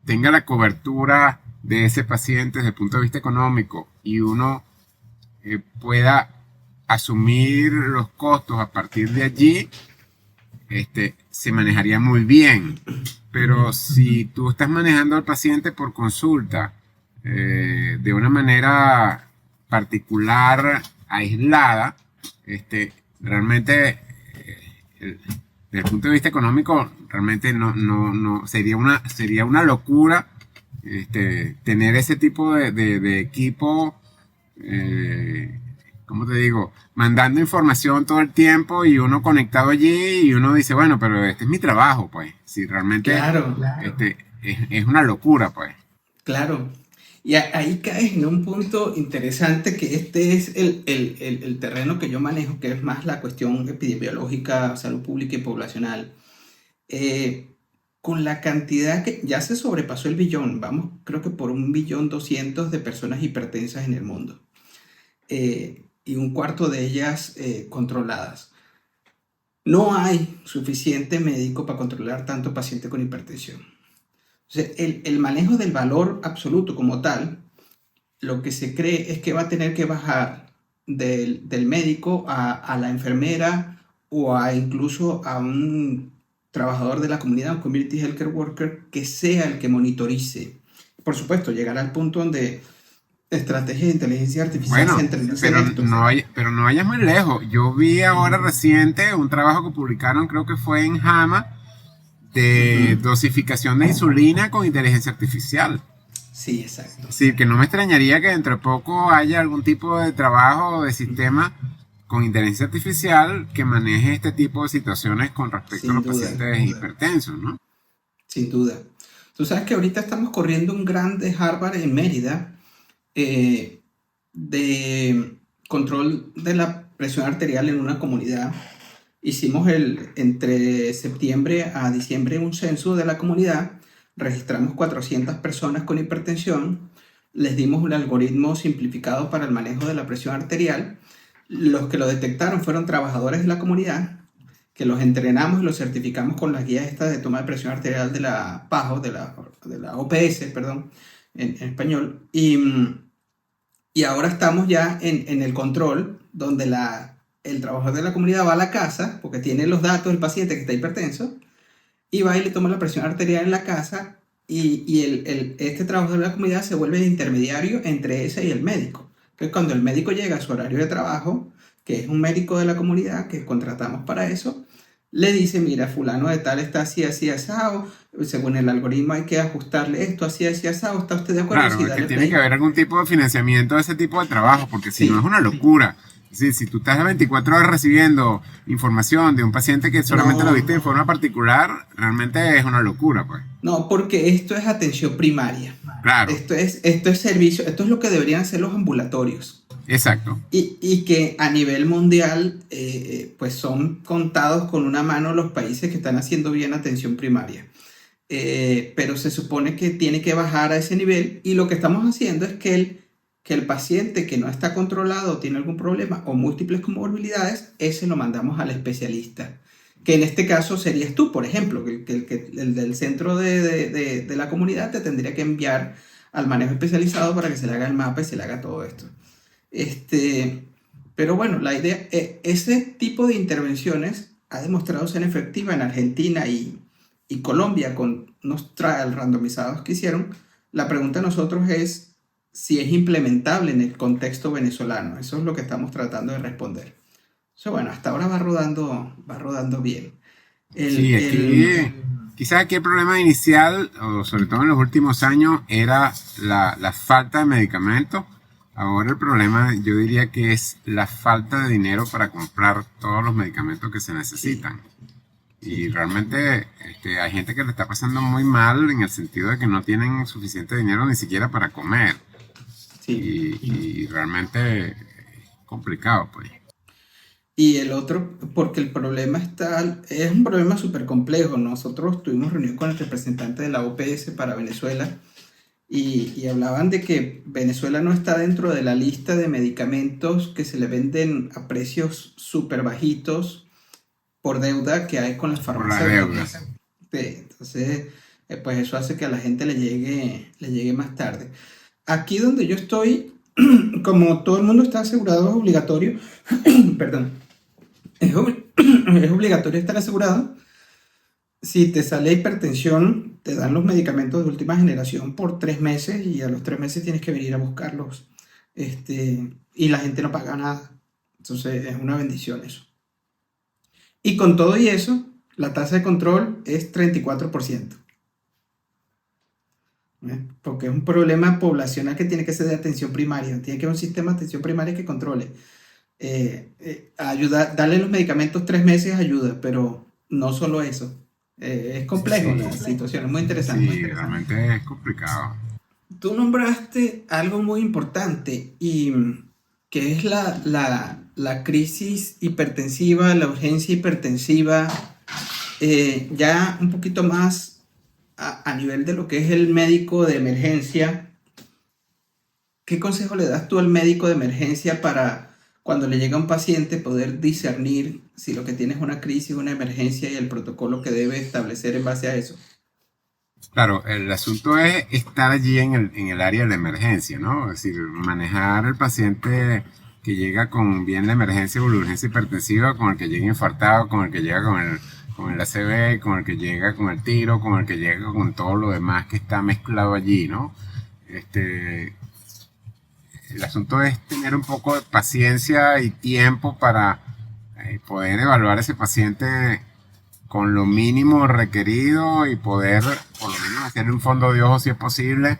B: tenga la cobertura de ese paciente desde el punto de vista económico y uno pueda asumir los costos a partir de allí, se manejaría muy bien. Pero si tú estás manejando al paciente por consulta de una manera particular, aislada, realmente, desde el punto de vista económico, realmente no sería una locura tener ese tipo de equipo, ¿cómo te digo? Mandando información todo el tiempo y uno conectado allí y uno dice, bueno, pero este es mi trabajo, pues. Si realmente
A: Claro, claro.
B: es una locura, pues.
A: Claro. Y ahí caes en un punto interesante que este es el terreno que yo manejo, que es más la cuestión epidemiológica, salud pública y poblacional. Eh, con la cantidad que ya se sobrepasó el billón, vamos, creo que por 1.200.000.000 de personas hipertensas en el mundo, y un cuarto de ellas controladas. No hay suficiente médico para controlar tanto paciente con hipertensión. O sea, el manejo del valor absoluto como tal, lo que se cree es que va a tener que bajar del médico a la enfermera o a incluso a un trabajador de la comunidad, un community healthcare worker, que sea el que monitorice. Por supuesto, llegar al punto donde estrategias de inteligencia artificial se
B: Bueno,
A: entrenarse en esto.
B: pero no vayas muy lejos. Yo vi ahora reciente un trabajo que publicaron, creo que fue en JAMA, de
A: Ujú.
B: dosificación de insulina con inteligencia artificial.
A: Sí, exacto,
B: Sí, que
A: exacto.
B: no me extrañaría que dentro de poco haya algún tipo de trabajo o de sistema con inteligencia artificial que maneje este tipo de situaciones con respecto a
A: Sin
B: los
A: duda,
B: pacientes hipertensos, ¿no?
A: sin duda. Tú sabes que ahorita estamos corriendo un gran de Harvard en Mérida, eh, de control de la presión arterial en una comunidad. Hicimos entre septiembre a diciembre un censo de la comunidad, registramos 400 personas con hipertensión, les dimos un algoritmo simplificado para el manejo de la presión arterial. Los que lo detectaron fueron trabajadores de la comunidad, que los entrenamos y los certificamos con las guías estas de toma de presión arterial de la PAHO, de la OPS, perdón, en español. Y ahora estamos ya en el control, donde el trabajador de la comunidad va a la casa, porque tiene los datos del paciente que está hipertenso, y va y le toma la presión arterial en la casa, y este trabajador de la comunidad se vuelve el intermediario entre ese y el médico. Entonces, cuando el médico llega a su horario de trabajo, que es un médico de la comunidad que contratamos para eso, le dice, mira, fulano de tal está así, así, asado, según el algoritmo hay que ajustarle esto, así, así, asado, ¿está usted de acuerdo? Sí,
B: Claro, es que
A: dale
B: tiene que
A: play.
B: haber algún tipo de financiamiento de ese tipo de trabajo, porque si no es
A: Sí,
B: una locura. Si tú estás las 24 horas recibiendo información de un paciente que solamente lo viste
A: no,
B: de forma particular, realmente es una locura, pues.
A: no, porque esto es atención primaria.
B: Claro,
A: Esto es servicio, esto es lo que deberían ser los ambulatorios.
B: exacto.
A: Y que a nivel mundial, pues son contados con una mano los países que están haciendo bien atención primaria. Pero se supone que tiene que bajar a ese nivel, y lo que estamos haciendo es que el paciente que no está controlado, tiene algún problema o múltiples comorbilidades, ese lo mandamos al especialista, que en este caso serías tú, por ejemplo, que el del centro de la comunidad te tendría que enviar al manejo especializado para que se le haga el mapa y se le haga todo esto. Este, pero bueno, la idea, ese tipo de intervenciones ha demostrado ser efectiva en Argentina y Colombia con unos trials randomizados que hicieron. La pregunta a nosotros es si es implementable en el contexto venezolano. Eso es lo que estamos tratando de responder. So, bueno, hasta ahora va rodando bien. El,
B: Sí,
A: el,
B: quizás aquí el problema inicial, o sobre todo en los últimos años, era la falta de medicamentos. Ahora el problema yo diría que es la falta de dinero para comprar todos los medicamentos que se
A: sí,
B: necesitan. Y
A: sí,
B: realmente hay gente que le está pasando muy mal en el sentido de que no tienen suficiente dinero ni siquiera para comer.
A: sí.
B: Y realmente es complicado, pues.
A: Y el otro, porque el problema es un problema súper complejo. Nosotros tuvimos reunión con el representante de la OPS para Venezuela, y hablaban de que Venezuela no está dentro de la lista de medicamentos que se le venden a precios súper bajitos por deuda que hay con las
B: Por la deuda.
A: farmacéuticas. Sí, entonces, pues eso hace que a la gente le llegue más tarde. Aquí donde yo estoy, como todo el mundo está asegurado, es obligatorio, perdón, es, es obligatorio estar asegurado. Si te sale hipertensión, te dan los medicamentos de última generación por 3 meses y a los 3 meses tienes que venir a buscarlos. Y la gente no paga nada. Entonces es una bendición eso. Y con todo y eso, la tasa de control es 34%. Porque es un problema poblacional que tiene que ser de atención primaria. Tiene que haber un sistema de atención primaria que controle. Darle los medicamentos 3 meses ayuda, pero no solo eso. Es complejo
B: Sí,
A: la situación, es muy interesante.
B: sí, realmente es complicado.
A: Tú nombraste algo muy importante y que es la crisis hipertensiva, la urgencia hipertensiva, ya un poquito más a nivel de lo que es el médico de emergencia. ¿Qué consejo le das tú al médico de emergencia para cuando le llega un paciente poder discernir si lo que tiene es una crisis, una emergencia y el protocolo que debe establecer en base a eso?
B: Claro, el asunto es estar allí en el área de la emergencia, ¿no? Es decir, manejar el paciente que llega con bien la emergencia o la urgencia hipertensiva, con el que llega infartado, con el que llega con el ACV, con el que llega con el tiro, con el que llega con todo lo demás que está mezclado allí, ¿no? Este, el asunto es tener un poco de paciencia y tiempo para poder evaluar a ese paciente con lo mínimo requerido y poder por lo menos hacerle un fondo de ojo si es posible.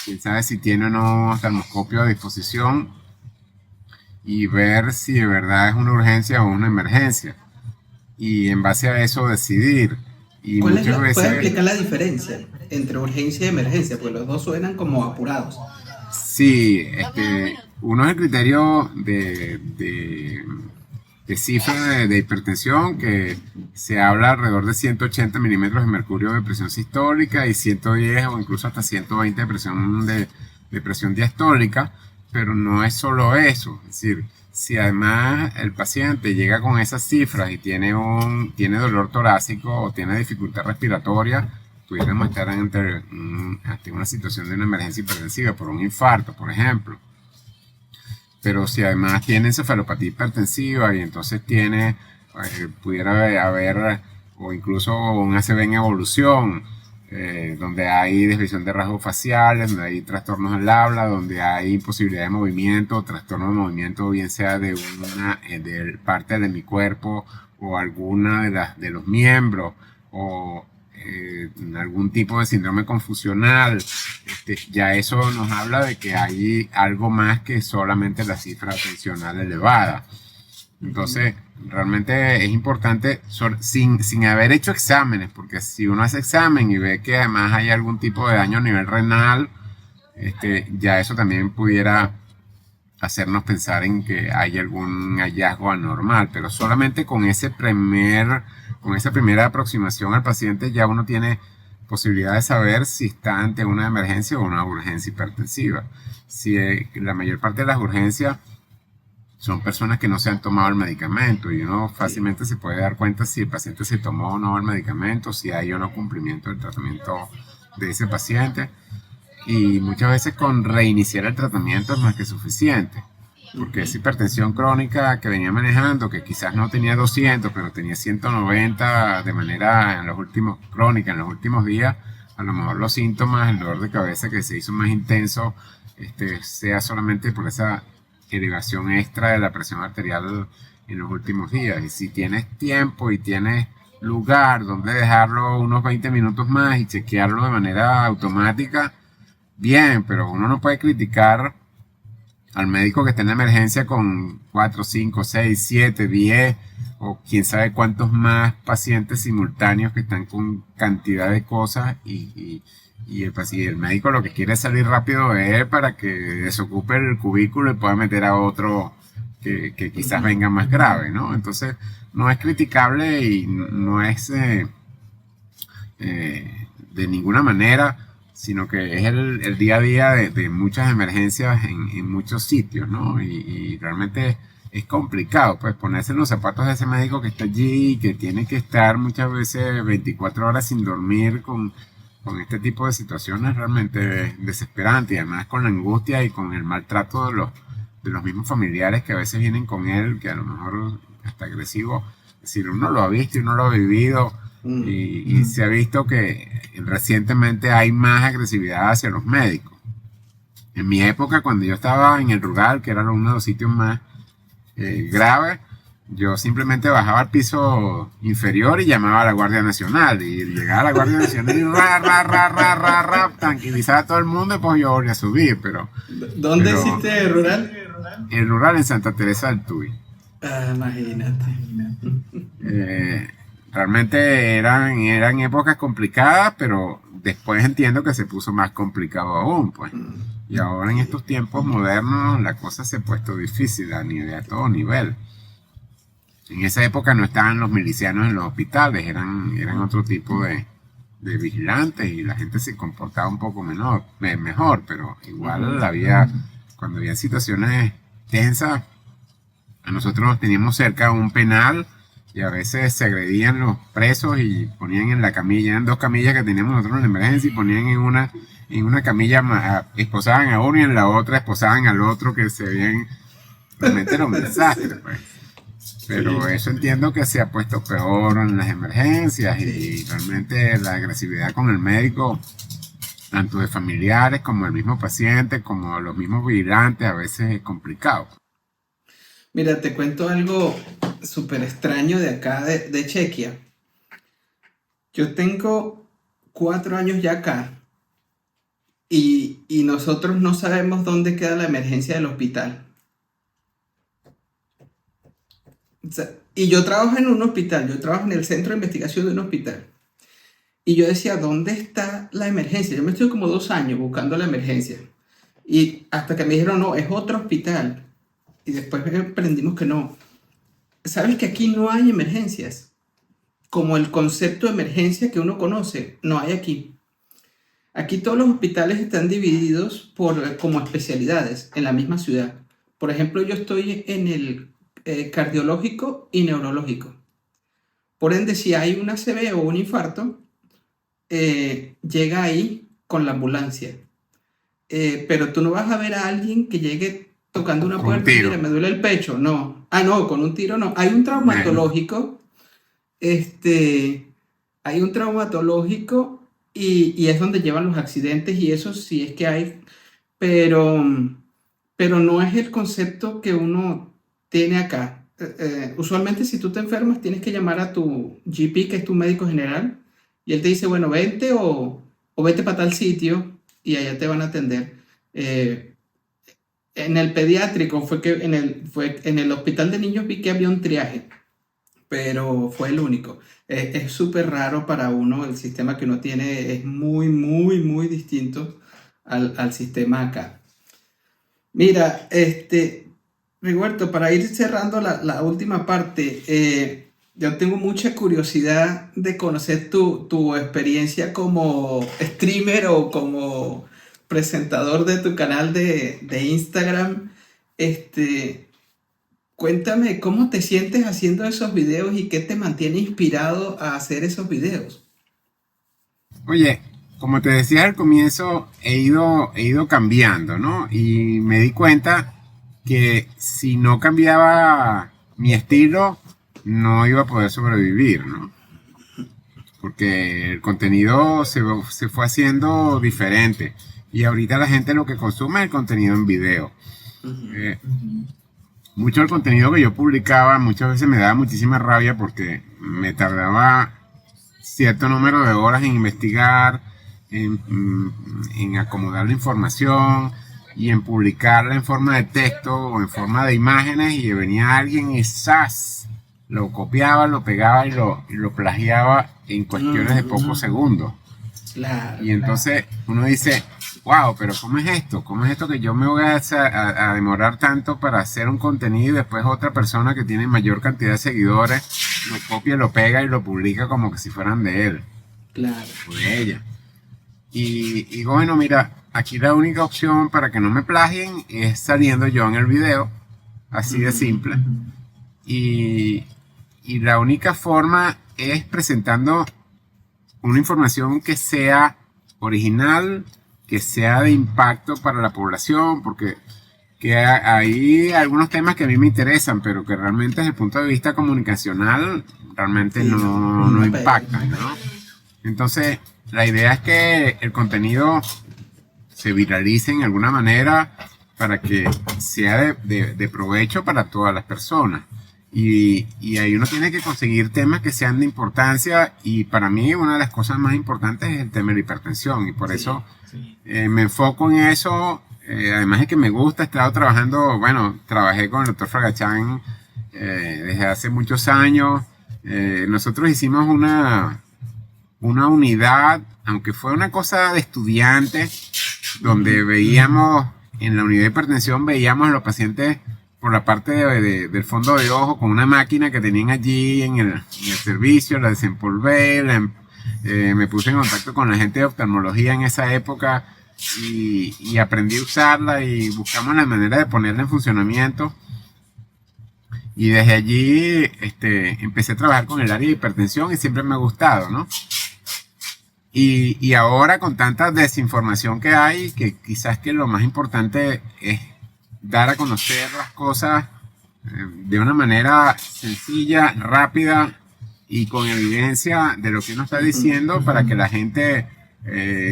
B: Quién sabe si tiene o no oftalmoscopio a disposición y ver si de verdad es una urgencia o una emergencia. Y en base a eso decidir. Y muchas
A: ¿Puedes
B: veces,
A: explicar la diferencia entre urgencia y emergencia? Pues los dos suenan como apurados.
B: sí, uno es el criterio de cifra de hipertensión, que se habla alrededor de 180 milímetros de mercurio de presión sistólica y 110 o incluso hasta 120 de presión diastólica, pero no es solo eso. Es decir, si además el paciente llega con esas cifras y tiene dolor torácico o tiene dificultad respiratoria, pudiéramos estar ante una situación de una emergencia hipertensiva por un infarto, por ejemplo. Pero si además tiene encefalopatía hipertensiva y entonces pudiera haber o incluso un ACV en evolución, donde hay desviación de rasgos faciales, donde hay trastornos del habla, donde hay imposibilidad de movimiento, trastorno de movimiento, bien sea de de parte de mi cuerpo o alguna de los miembros, o algún tipo de síndrome confusional, ya eso nos habla de que hay algo más que solamente la cifra atencional elevada. Entonces, realmente es importante, sin haber hecho exámenes, porque si uno hace examen y ve que además hay algún tipo de daño a nivel renal, ya eso también pudiera hacernos pensar en que hay algún hallazgo anormal, pero solamente con esa primera aproximación al paciente ya uno tiene posibilidad de saber si está ante una emergencia o una urgencia hipertensiva. Si la mayor parte de las urgencias son personas que no se han tomado el medicamento y uno fácilmente se puede dar cuenta si el paciente se tomó o no el medicamento, si hay o no cumplimiento del tratamiento de ese paciente. Y muchas veces con reiniciar el tratamiento es más que suficiente, porque esa hipertensión crónica que venía manejando, que quizás no tenía 200, pero tenía 190 de manera crónica en los últimos días, a lo mejor los síntomas, el dolor de cabeza que se hizo más intenso, sea solamente por esa elevación extra de la presión arterial en los últimos días. Y si tienes tiempo y tienes lugar donde dejarlo unos 20 minutos más y chequearlo de manera automática, bien, pero uno no puede criticar al médico que está en la emergencia con 4, 5, 6, 7, 10 o quién sabe cuántos más pacientes simultáneos que están con cantidad de cosas y el médico lo que quiere es salir rápido de él para que desocupe el cubículo y pueda meter a otro que quizás venga más grave, ¿no? Entonces no es criticable y no es de ninguna manera, sino que es el día a día de muchas emergencias en muchos sitios, ¿no? Y realmente es complicado, pues, ponerse en los zapatos de ese médico que está allí y que tiene que estar muchas veces 24 horas sin dormir con este tipo de situaciones realmente desesperante, y además con la angustia y con el maltrato de los mismos familiares que a veces vienen con él, que a lo mejor hasta agresivo. Es decir, uno lo ha visto y uno lo ha vivido y se ha visto que recientemente hay más agresividad hacia los médicos. En mi época, cuando yo estaba en el rural, que era uno de los sitios más graves, yo simplemente bajaba al piso inferior y llamaba a la Guardia Nacional. Y llegaba a la Guardia Nacional y tranquilizaba a todo el mundo y pues yo volví a subir.
A: ¿Dónde hiciste el rural?
B: El rural en Santa Teresa del Tuy.
A: Imagínate.
B: Realmente eran épocas complicadas, pero después entiendo que se puso más complicado aún, pues. Y ahora en estos tiempos modernos la cosa se ha puesto difícil a todo nivel. En esa época no estaban los milicianos en los hospitales, eran otro tipo de vigilantes y la gente se comportaba un poco mejor, pero igual cuando había situaciones tensas, a nosotros teníamos cerca un penal y a veces se agredían los presos y ponían en la camilla, eran 2 camillas que teníamos nosotros en la emergencia y ponían en una camilla, esposaban a uno y en la otra esposaban al otro, que se veían, realmente era un desastre, pues. Pero eso entiendo que se ha puesto peor en las emergencias y realmente la agresividad con el médico, tanto de familiares como el mismo paciente, como los mismos vigilantes, a veces es complicado.
A: Mira, te cuento algo súper extraño de acá, de Chequia. Yo tengo 4 años ya acá y nosotros no sabemos dónde queda la emergencia del hospital. O sea, y yo trabajo en un hospital, yo trabajo en el centro de investigación de un hospital. Y yo decía, ¿dónde está la emergencia? Yo me estuve como 2 años buscando la emergencia. Y hasta que me dijeron, no, es otro hospital. Y después aprendimos que no. ¿Sabes que aquí no hay emergencias? Como el concepto de emergencia que uno conoce, no hay aquí. Aquí todos los hospitales están divididos como especialidades en la misma ciudad. Por ejemplo, yo estoy en el cardiológico y neurológico. Por ende, si hay una ACV o un infarto, llega ahí con la ambulancia. Pero tú no vas a ver a alguien que llegue tocando una puerta y mira, me duele el pecho. No. No, con un tiro no. Hay un traumatológico. Hay un traumatológico y es donde llevan los accidentes y eso sí es que hay. Pero no es el concepto que uno tiene acá. Usualmente si tú te enfermas tienes que llamar a tu GP, que es tu médico general, y él te dice, bueno, vente o vete para tal sitio y allá te van a atender. En el pediátrico fue en el hospital de niños vi que había un triaje, pero fue el único. Es súper raro para uno, el sistema que uno tiene es muy, muy, muy distinto al sistema acá. Mira, Rigoberto, para ir cerrando la última parte, yo tengo mucha curiosidad de conocer tu experiencia como streamer o como presentador de tu canal de Instagram. Cuéntame cómo te sientes haciendo esos videos y qué te mantiene inspirado a hacer esos videos.
B: Oye, como te decía al comienzo, he ido cambiando, ¿no? Y me di cuenta que si no cambiaba mi estilo, no iba a poder sobrevivir, ¿no? Porque el contenido se fue haciendo diferente. Y ahorita la gente lo que consume es el contenido en video. Mucho del contenido que yo publicaba muchas veces me daba muchísima rabia porque me tardaba cierto número de horas en investigar, en acomodar la información y en publicarla en forma de texto o en forma de imágenes, y venía alguien y ¡zas! Lo copiaba, lo pegaba y lo plagiaba en cuestiones de pocos segundos.
A: Claro,
B: y entonces uno dice, wow, pero ¿cómo es esto? ¿Cómo es esto que yo me voy a demorar tanto para hacer un contenido y después otra persona que tiene mayor cantidad de seguidores lo copia, lo pega y lo publica como que si fueran de él?
A: claro.
B: O de ella. Y bueno, mira, aquí la única opción para que no me plagien es saliendo yo en el video, así de simple. Y la única forma es presentando una información que sea original, que sea de impacto para la población, porque que hay algunos temas que a mí me interesan, pero que realmente desde el punto de vista comunicacional realmente
A: Sí,
B: no
A: no pega.
B: impactan, ¿no? Entonces, la idea es que el contenido se viralice en alguna manera para que sea de provecho para todas las personas. Y ahí uno tiene que conseguir temas que sean de importancia, y para mí una de las cosas más importantes es el tema de la hipertensión, y por eso
A: Sí.
B: me enfoco en eso. Además de que me gusta, he estado trabajando, bueno, trabajé con el doctor Fragachán desde hace muchos años. Nosotros hicimos una unidad, aunque fue una cosa de estudiantes, donde veíamos, en la unidad de hipertensión, veíamos a los pacientes por la parte del fondo de ojo con una máquina que tenían allí en el servicio, la desempolvé, me puse en contacto con la gente de oftalmología en esa época y aprendí a usarla y buscamos la manera de ponerla en funcionamiento. Y desde allí empecé a trabajar con el área de hipertensión y siempre me ha gustado, ¿no? Y ahora con tanta desinformación que hay, que quizás que lo más importante es dar a conocer las cosas de una manera sencilla, rápida y con evidencia de lo que uno está diciendo para que la gente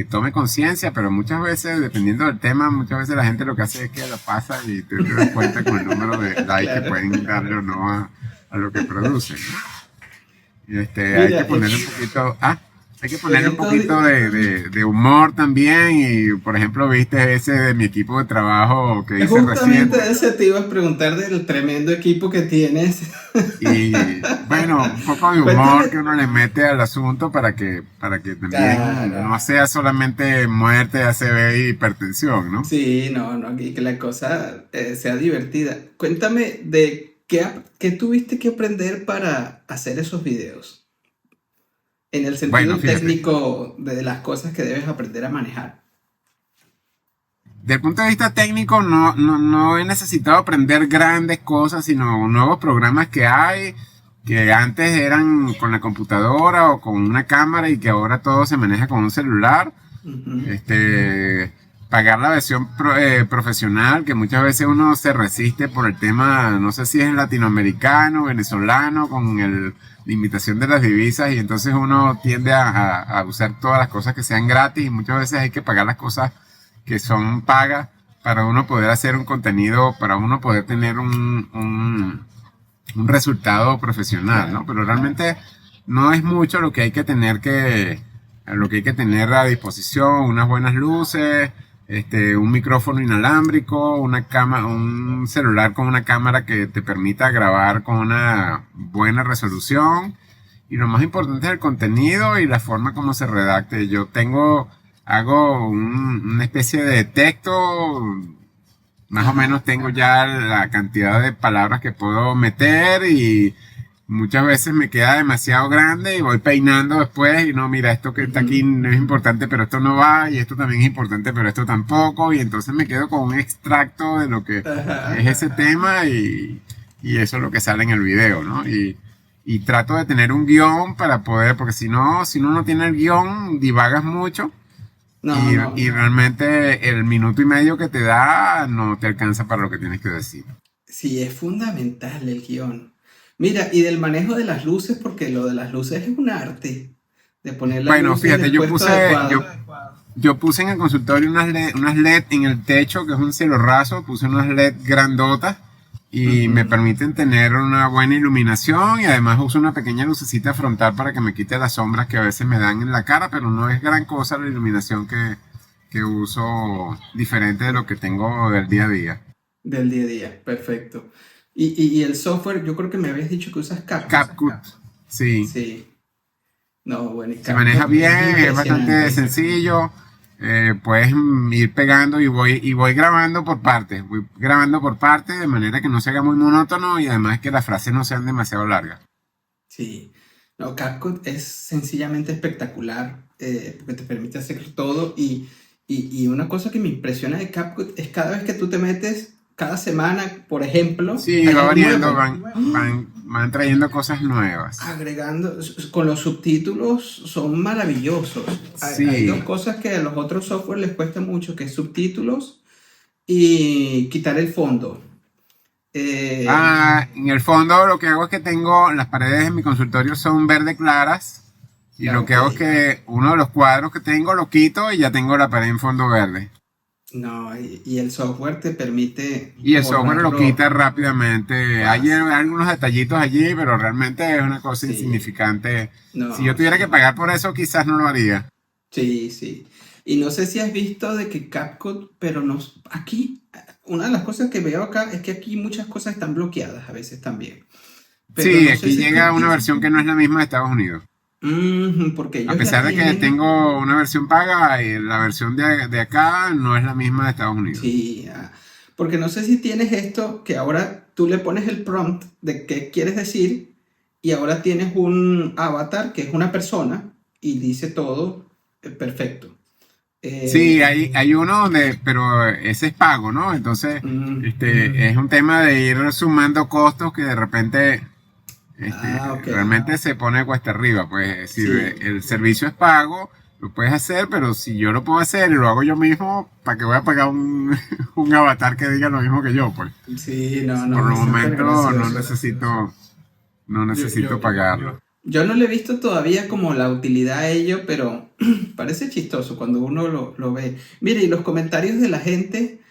B: tome conciencia, pero muchas veces, dependiendo del tema, muchas veces la gente lo que hace es que lo pasa y te das cuenta con el número de likes que pueden darle o no a lo que producen, ¿no? Hay que
A: Mira,
B: ponerle un poquito... Hay que
A: en
B: ponerle un
A: estos
B: poquito de humor también. Y por ejemplo, viste ese de mi equipo de trabajo que hice
A: justamente
B: reciente.
A: de ese te iba a preguntar del tremendo equipo que tienes.
B: Y bueno, un poco de humor que
A: Cuéntame.
B: uno le mete al asunto para que también
A: Claro.
B: no sea solamente muerte, ACV y hipertensión, ¿no?
A: Sí, no, no, y que la cosa sea divertida. Cuéntame de qué tuviste que aprender para hacer esos videos, en el
B: Bueno,
A: sentido
B: fíjate,
A: técnico de las cosas que debes aprender a manejar.
B: desde el punto de vista técnico no he necesitado aprender grandes cosas, sino nuevos programas que hay, que antes eran con la computadora o con una cámara y que ahora todo se maneja con un celular.
A: Ujú.
B: Pagar la versión profesional, que muchas veces uno se resiste por el tema, no sé si es latinoamericano, venezolano, con la limitación de las divisas, y entonces uno tiende a usar todas las cosas que sean gratis, y muchas veces hay que pagar las cosas que son pagas para uno poder hacer un contenido, para uno poder tener un resultado profesional, ¿no?
A: Claro,
B: Pero
A: claro.
B: realmente no es mucho lo que hay que tener a disposición: unas buenas luces, un micrófono inalámbrico, un celular con una cámara que te permita grabar con una buena resolución, y lo más importante es el contenido y la forma como se redacte. Hago una especie de texto. Más o
A: Ajá,
B: menos tengo
A: ajá.
B: ya la cantidad de palabras que puedo meter, y muchas veces me queda demasiado grande y voy peinando después y no, mira, esto que está aquí
A: Ujú.
B: no es importante, pero esto no va, y esto también es importante, pero esto tampoco, y entonces me quedo con un extracto de lo que
A: Ajá.
B: es ese tema, y eso es lo que sale en el video, ¿no? Y trato de tener un guión para poder, porque si uno no tiene el guión, divagas mucho.
A: No,
B: Y
A: no.
B: realmente el minuto y medio que te da no te alcanza para lo que tienes que decir.
A: Sí, es fundamental el guión. Mira, y del manejo de las luces, porque lo de las luces es un arte, de poner las
B: Bueno,
A: luces en
B: fíjate,
A: el puesto adecuado.
B: yo puse en el consultorio unas LED en el techo, que es un cielo raso, puse unas LED grandotas y me
A: Ujú.
B: permiten tener una buena iluminación, y además uso una pequeña lucecita frontal para que me quite las sombras que a veces me dan en la cara, pero no es gran cosa la iluminación que uso, diferente de lo que tengo del día a día.
A: Del día a día, perfecto. Y el software, yo creo que me habías dicho que usas CapCut.
B: CapCut, sí.
A: Sí, no, bueno, y
B: Se maneja
A: CapCut es
B: bien, es bastante
A: impresionante.
B: sencillo. Puedes ir pegando y voy grabando por partes. Voy grabando por partes de manera que no se haga muy monótono, y además que las frases no sean demasiado largas.
A: Sí, no, CapCut es sencillamente espectacular, porque te permite hacer todo y una cosa que me impresiona de CapCut es cada vez que tú te metes, cada semana, por ejemplo,
B: Sí,
A: hay
B: va
A: algo
B: variando,
A: nuevo.
B: van trayendo cosas nuevas.
A: Agregando, con los subtítulos son maravillosos. Hay dos
B: Sí,
A: cosas que a los otros software les cuesta mucho, que es subtítulos y quitar el fondo.
B: En el fondo lo que hago es que tengo las paredes de mi consultorio son verde claras y
A: Ya,
B: lo que
A: ok.
B: hago es que uno de los cuadros que tengo lo quito y ya tengo la pared en fondo verde.
A: No, y el software te permite
B: Y el software lo
A: borrarlo
B: quita rápidamente. Hay
A: fácil.
B: algunos detallitos allí, pero realmente es una cosa
A: Sí,
B: insignificante. Si yo
A: no,
B: tuviera que
A: sí.
B: pagar por eso, quizás no lo haría.
A: Sí, sí. Y no sé si has visto de que CapCut, pero nos, aquí, una de las cosas que veo acá es que aquí muchas cosas están bloqueadas a veces también. Pero
B: Sí,
A: no sé
B: aquí
A: si tú
B: llega una
A: tienes.
B: versión que no es la misma de Estados Unidos.
A: Porque
B: A
A: ellos ya
B: pesar de que
A: tienen.
B: tengo una versión paga, la versión de acá no es la misma de Estados Unidos.
A: Sí, porque no sé si tienes esto que ahora tú le pones el prompt de qué quieres decir y ahora tienes un avatar que es una persona y dice todo perfecto.
B: Sí,
A: Eh,
B: hay uno donde, pero ese es pago, ¿no? Entonces,
A: mm,
B: es un tema de ir sumando costos que de repente,
A: ok.
B: realmente se pone cuesta arriba. Pues, es decir,
A: Sí,
B: el servicio es pago, lo puedes hacer, pero si yo lo puedo hacer y lo hago yo mismo, ¿para qué voy a pagar un, un avatar que diga lo mismo que yo? Pues,
A: sí, no,
B: por
A: no,
B: el
A: es súper
B: momento
A: gracioso.
B: no
A: Yo,
B: necesito
A: yo,
B: pagarlo.
A: yo no le he visto todavía como la utilidad a ello, pero parece chistoso cuando uno lo ve. Mire, y los comentarios de la gente,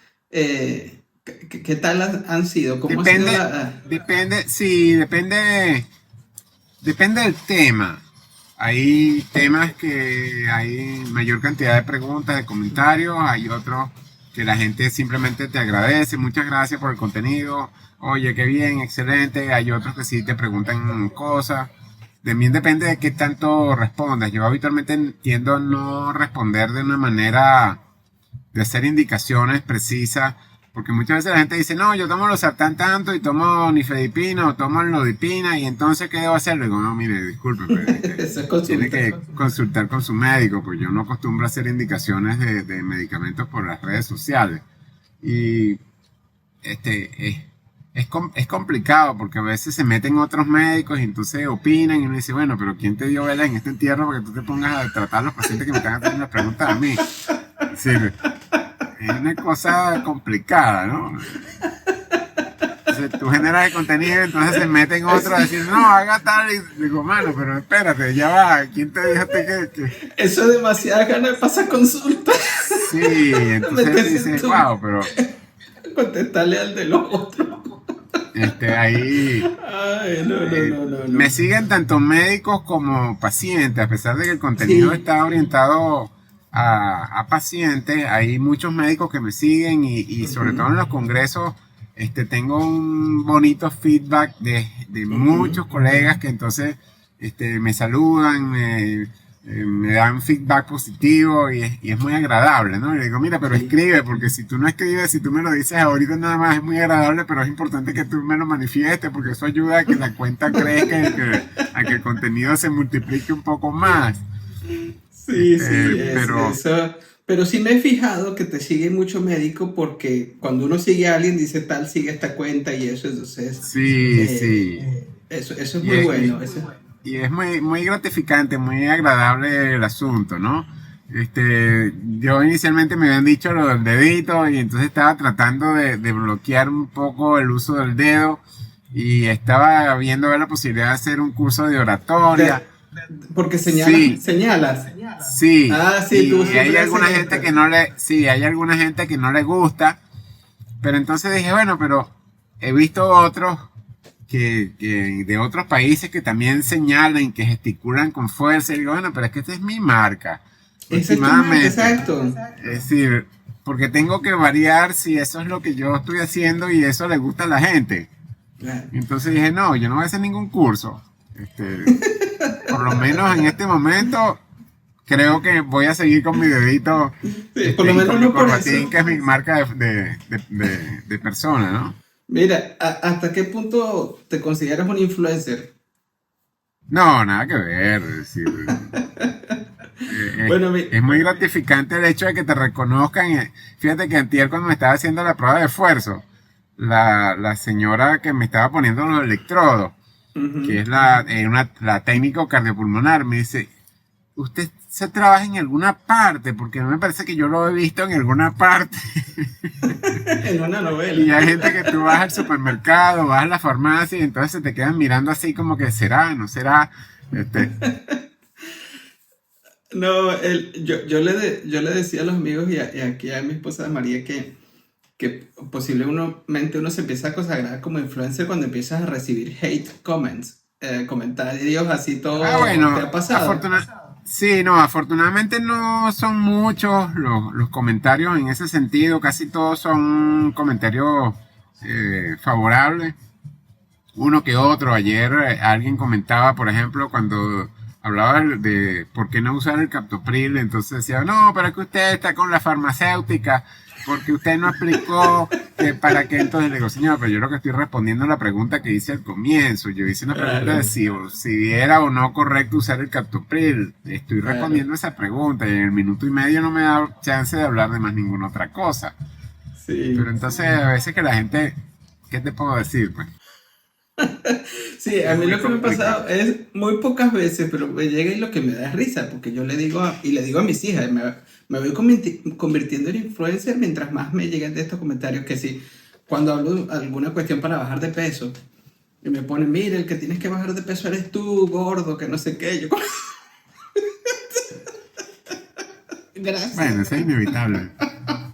A: ¿qué tal han sido? ¿Cómo ha sido
B: Depende,
A: la...
B: sí, depende del tema. Hay temas que hay mayor cantidad de preguntas, de comentarios, hay otros que la gente simplemente te agradece, muchas gracias por el contenido, oye, qué bien, excelente, hay otros que sí te preguntan cosas. También depende de qué tanto respondas. Yo habitualmente tiendo a no responder de una manera de hacer indicaciones precisas, porque muchas veces la gente dice, no, yo tomo los sartán tanto y tomo nifedipina o tomo lodipina y entonces ¿qué debo hacer? Le digo, no, mire, disculpe, pero
A: Esa
B: tiene
A: consulta?
B: que consultar con su médico, pues yo no acostumbro a hacer indicaciones de medicamentos por las redes sociales. Y es complicado porque a veces se meten otros médicos y entonces opinan y uno dice, bueno, pero ¿quién te dio vela en este entierro para que tú te pongas a tratar a los pacientes que me están haciendo las preguntas a mí? Es decir, es una cosa complicada, ¿no? Entonces tú generas el contenido, entonces se meten otros a decir, no, haga tal, y digo, mano, pero espérate, ya va, ¿quién te dijo a ti que?
A: Eso es demasiada ganas de pasar consulta.
B: Sí, entonces
A: Meterse en
B: dices,
A: tu...
B: wow, pero
A: Contestarle al de los otros.
B: ahí
A: Ay, no, no, no, no, no.
B: me siguen tanto médicos como pacientes, a pesar de que el contenido
A: Sí.
B: está orientado a pacientes, hay muchos médicos que me siguen y sobre todo
A: Ujú,
B: en los congresos, tengo un bonito feedback de
A: ujú.
B: muchos colegas que entonces me saludan, me dan feedback positivo y es muy agradable, ¿no? Y le digo, mira, pero
A: Sí.
B: escribe, porque si tú no escribes, si tú me lo dices ahorita nada más es muy agradable, pero es importante que tú me lo manifiestes, porque eso ayuda a que la cuenta crezca y a que el contenido se multiplique un poco más.
A: Sí, sí,
B: Pero
A: eso. Pero sí me he fijado que te sigue mucho médico porque cuando uno sigue a alguien dice tal, sigue esta cuenta y eso, entonces,
B: sí, sí.
A: eso es
B: Y
A: muy
B: es,
A: bueno.
B: y,
A: Eso.
B: y es muy, muy gratificante, muy agradable el asunto, ¿no? Yo inicialmente me habían dicho lo del dedito y entonces estaba tratando de bloquear un poco el uso del dedo y estaba viendo a ver la posibilidad de hacer un curso de oratoria.
A: De- porque
B: Sí,
A: señalas.
B: sí.
A: Ah, sí, tú
B: Y hay
A: siempre haces
B: alguna gente
A: esto.
B: que no le, sí, hay alguna gente que no le gusta, pero entonces dije, bueno, pero he visto otros que de otros países que también señalan, que gesticulan con fuerza. Y digo, bueno, pero es que esta es mi marca,
A: Esa es tu marca,
B: últimamente.
A: exacto.
B: Es decir, porque tengo que variar si eso es lo que yo estoy haciendo y eso le gusta a la gente.
A: Claro.
B: Entonces dije, no, yo no voy a hacer ningún curso. Por lo menos en este momento, creo que voy a seguir con mi dedito
A: Sí, por lo
B: y
A: menos
B: con mi
A: no por eso.
B: corbatín, que es mi marca de persona, ¿no?
A: Mira, ¿hasta qué punto te consideras un influencer?
B: No, nada que ver. Es decir,
A: Bueno,
B: es muy gratificante el hecho de que te reconozcan. Fíjate que antier cuando me estaba haciendo la prueba de esfuerzo, la señora que me estaba poniendo los electrodos, que
A: ujú,
B: es la técnico cardiopulmonar, me dice, ¿usted se trabaja en alguna parte? Porque no me parece que yo lo he visto en alguna parte.
A: En una
B: Y
A: novela.
B: hay gente que tú vas al supermercado, vas a la farmacia y entonces se te quedan mirando así como que será, no será. Este,
A: No, yo le decía a los amigos y aquí a mi esposa María que posiblemente uno se empieza a consagrar como influencer cuando empiezas a recibir hate comments, comentarios así todo, ¿te
B: bueno,
A: ha pasado?
B: sí, no, afortunadamente no son muchos los comentarios en ese sentido, casi todos son comentarios favorables. Uno que otro. Ayer alguien comentaba, por ejemplo, cuando hablaba de por qué no usar el captopril, entonces decía, no, pero es que usted está con la farmacéutica, porque usted no explicó que para qué. Entonces le digo, señor, pero yo lo que estoy respondiendo a la pregunta que hice al comienzo. Yo hice una pregunta de
A: Claro,
B: si era o no correcto usar el captopril. Estoy
A: claro,
B: respondiendo esa pregunta y en el minuto y medio no me da chance de hablar de más ninguna otra cosa. Pero
A: sí.
B: entonces a veces que la gente, ¿qué te puedo decir? Pues
A: Sí, a
B: es
A: mí
B: muy
A: lo que me ha
B: complicado.
A: pasado es muy pocas veces, pero me llega y lo que me da es risa, porque yo le digo, y le digo a mis hijas, me voy convirtiendo en influencer mientras más me llegan de estos comentarios que sí, cuando hablo de alguna cuestión para bajar de peso, y me ponen, mira, el que tienes que bajar de peso eres tú, gordo, que no sé qué, yo,
B: Bueno,
A: gracias.
B: eso es inevitable.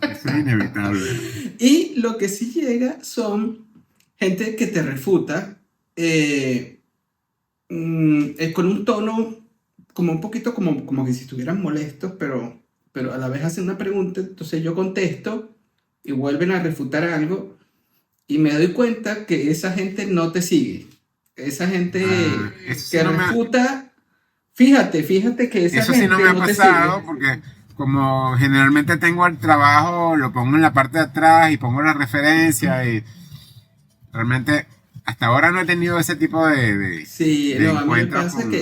B: Eso es inevitable.
A: Y lo que sí llega son gente que te refuta, eh, con un tono como un poquito como que si estuvieran molestos, pero a la vez hacen una pregunta, entonces yo contesto y vuelven a refutar algo y me doy cuenta que esa gente no te sigue. Esa
B: Ah,
A: gente que refuta, fíjate que esa
B: eso sí no
A: gente
B: me ha
A: no te
B: pasado
A: sigue.
B: porque como generalmente tengo el trabajo, lo pongo en la parte de atrás y pongo la referencia y realmente hasta ahora no he tenido ese tipo
A: Sí,
B: de
A: no, a mí me
B: encuentros
A: pasa
B: con...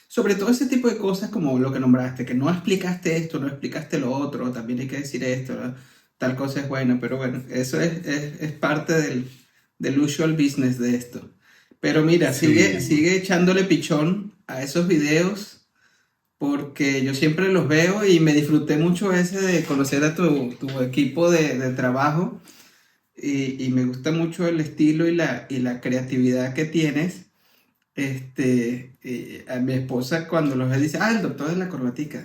A: sobre todo ese tipo de cosas como lo que nombraste, que no explicaste esto, no explicaste lo otro, también hay que decir esto, ¿no? Tal cosa es buena, pero bueno, eso es parte del usual business de esto. Pero mira,
B: Sí,
A: sigue echándole pichón a esos videos porque yo siempre los veo y me disfruté mucho ese de conocer a tu equipo de trabajo y me gusta mucho el estilo y la creatividad que tienes. A mi esposa cuando los ve dice, el doctor de la corbatica.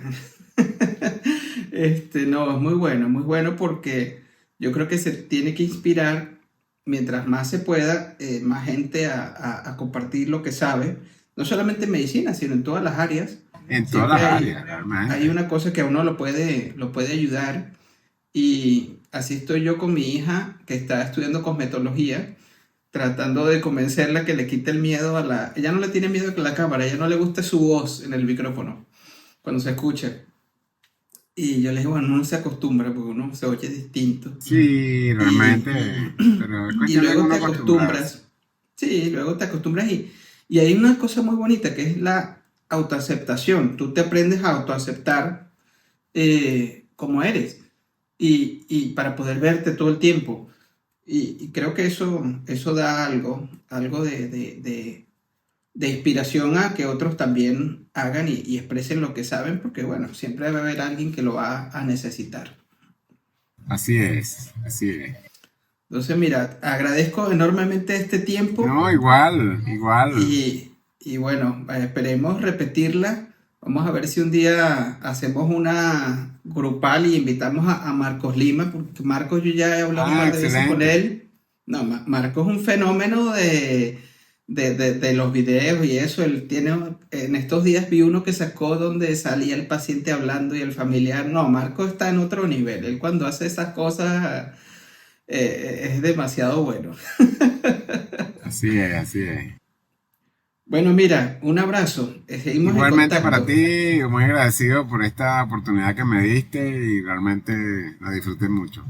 A: No, es muy bueno porque yo creo que se tiene que inspirar mientras más se pueda, más gente a compartir lo que sabe, no solamente en medicina, sino en todas las áreas.
B: en todas
A: Siempre
B: las áreas,
A: hay
B: realmente.
A: una cosa que a uno lo puede ayudar y así estoy yo con mi hija que está estudiando cosmetología tratando de convencerla que le quite el miedo a la... Ella no le tiene miedo a la cámara, a ella no le gusta su voz en el micrófono, cuando se escucha. Y yo le digo, bueno, uno se acostumbra porque uno se oye distinto.
B: Sí,
A: Y,
B: realmente, pero es
A: y
B: cuestión de
A: luego
B: uno
A: te
B: acostumbrarse.
A: acostumbras. Sí, luego te acostumbras y hay una cosa muy bonita que es la autoaceptación. Tú te aprendes a autoaceptar como eres y para poder verte todo el tiempo. Y creo que eso da algo de inspiración a que otros también hagan y expresen lo que saben, porque bueno, siempre debe haber alguien que lo va a necesitar.
B: Así es, así es.
A: Entonces, mira, agradezco enormemente este tiempo
B: No, igual, igual.
A: y bueno, esperemos repetirla. Vamos a ver si un día hacemos una grupal y invitamos a Marcos Lima, porque Marcos yo ya he hablado un
B: Ah,
A: par de veces con
B: excelente.
A: él. No, Marcos es un fenómeno de los videos y eso. Él tiene, en estos días vi uno que sacó donde salía el paciente hablando y el familiar. No, Marcos está en otro nivel. Él cuando hace esas cosas es demasiado bueno.
B: Así es, así es.
A: Bueno, mira, un abrazo. Seguimos en
B: Igualmente para
A: contacto.
B: ti, muy agradecido por esta oportunidad que me diste y realmente la disfruté mucho.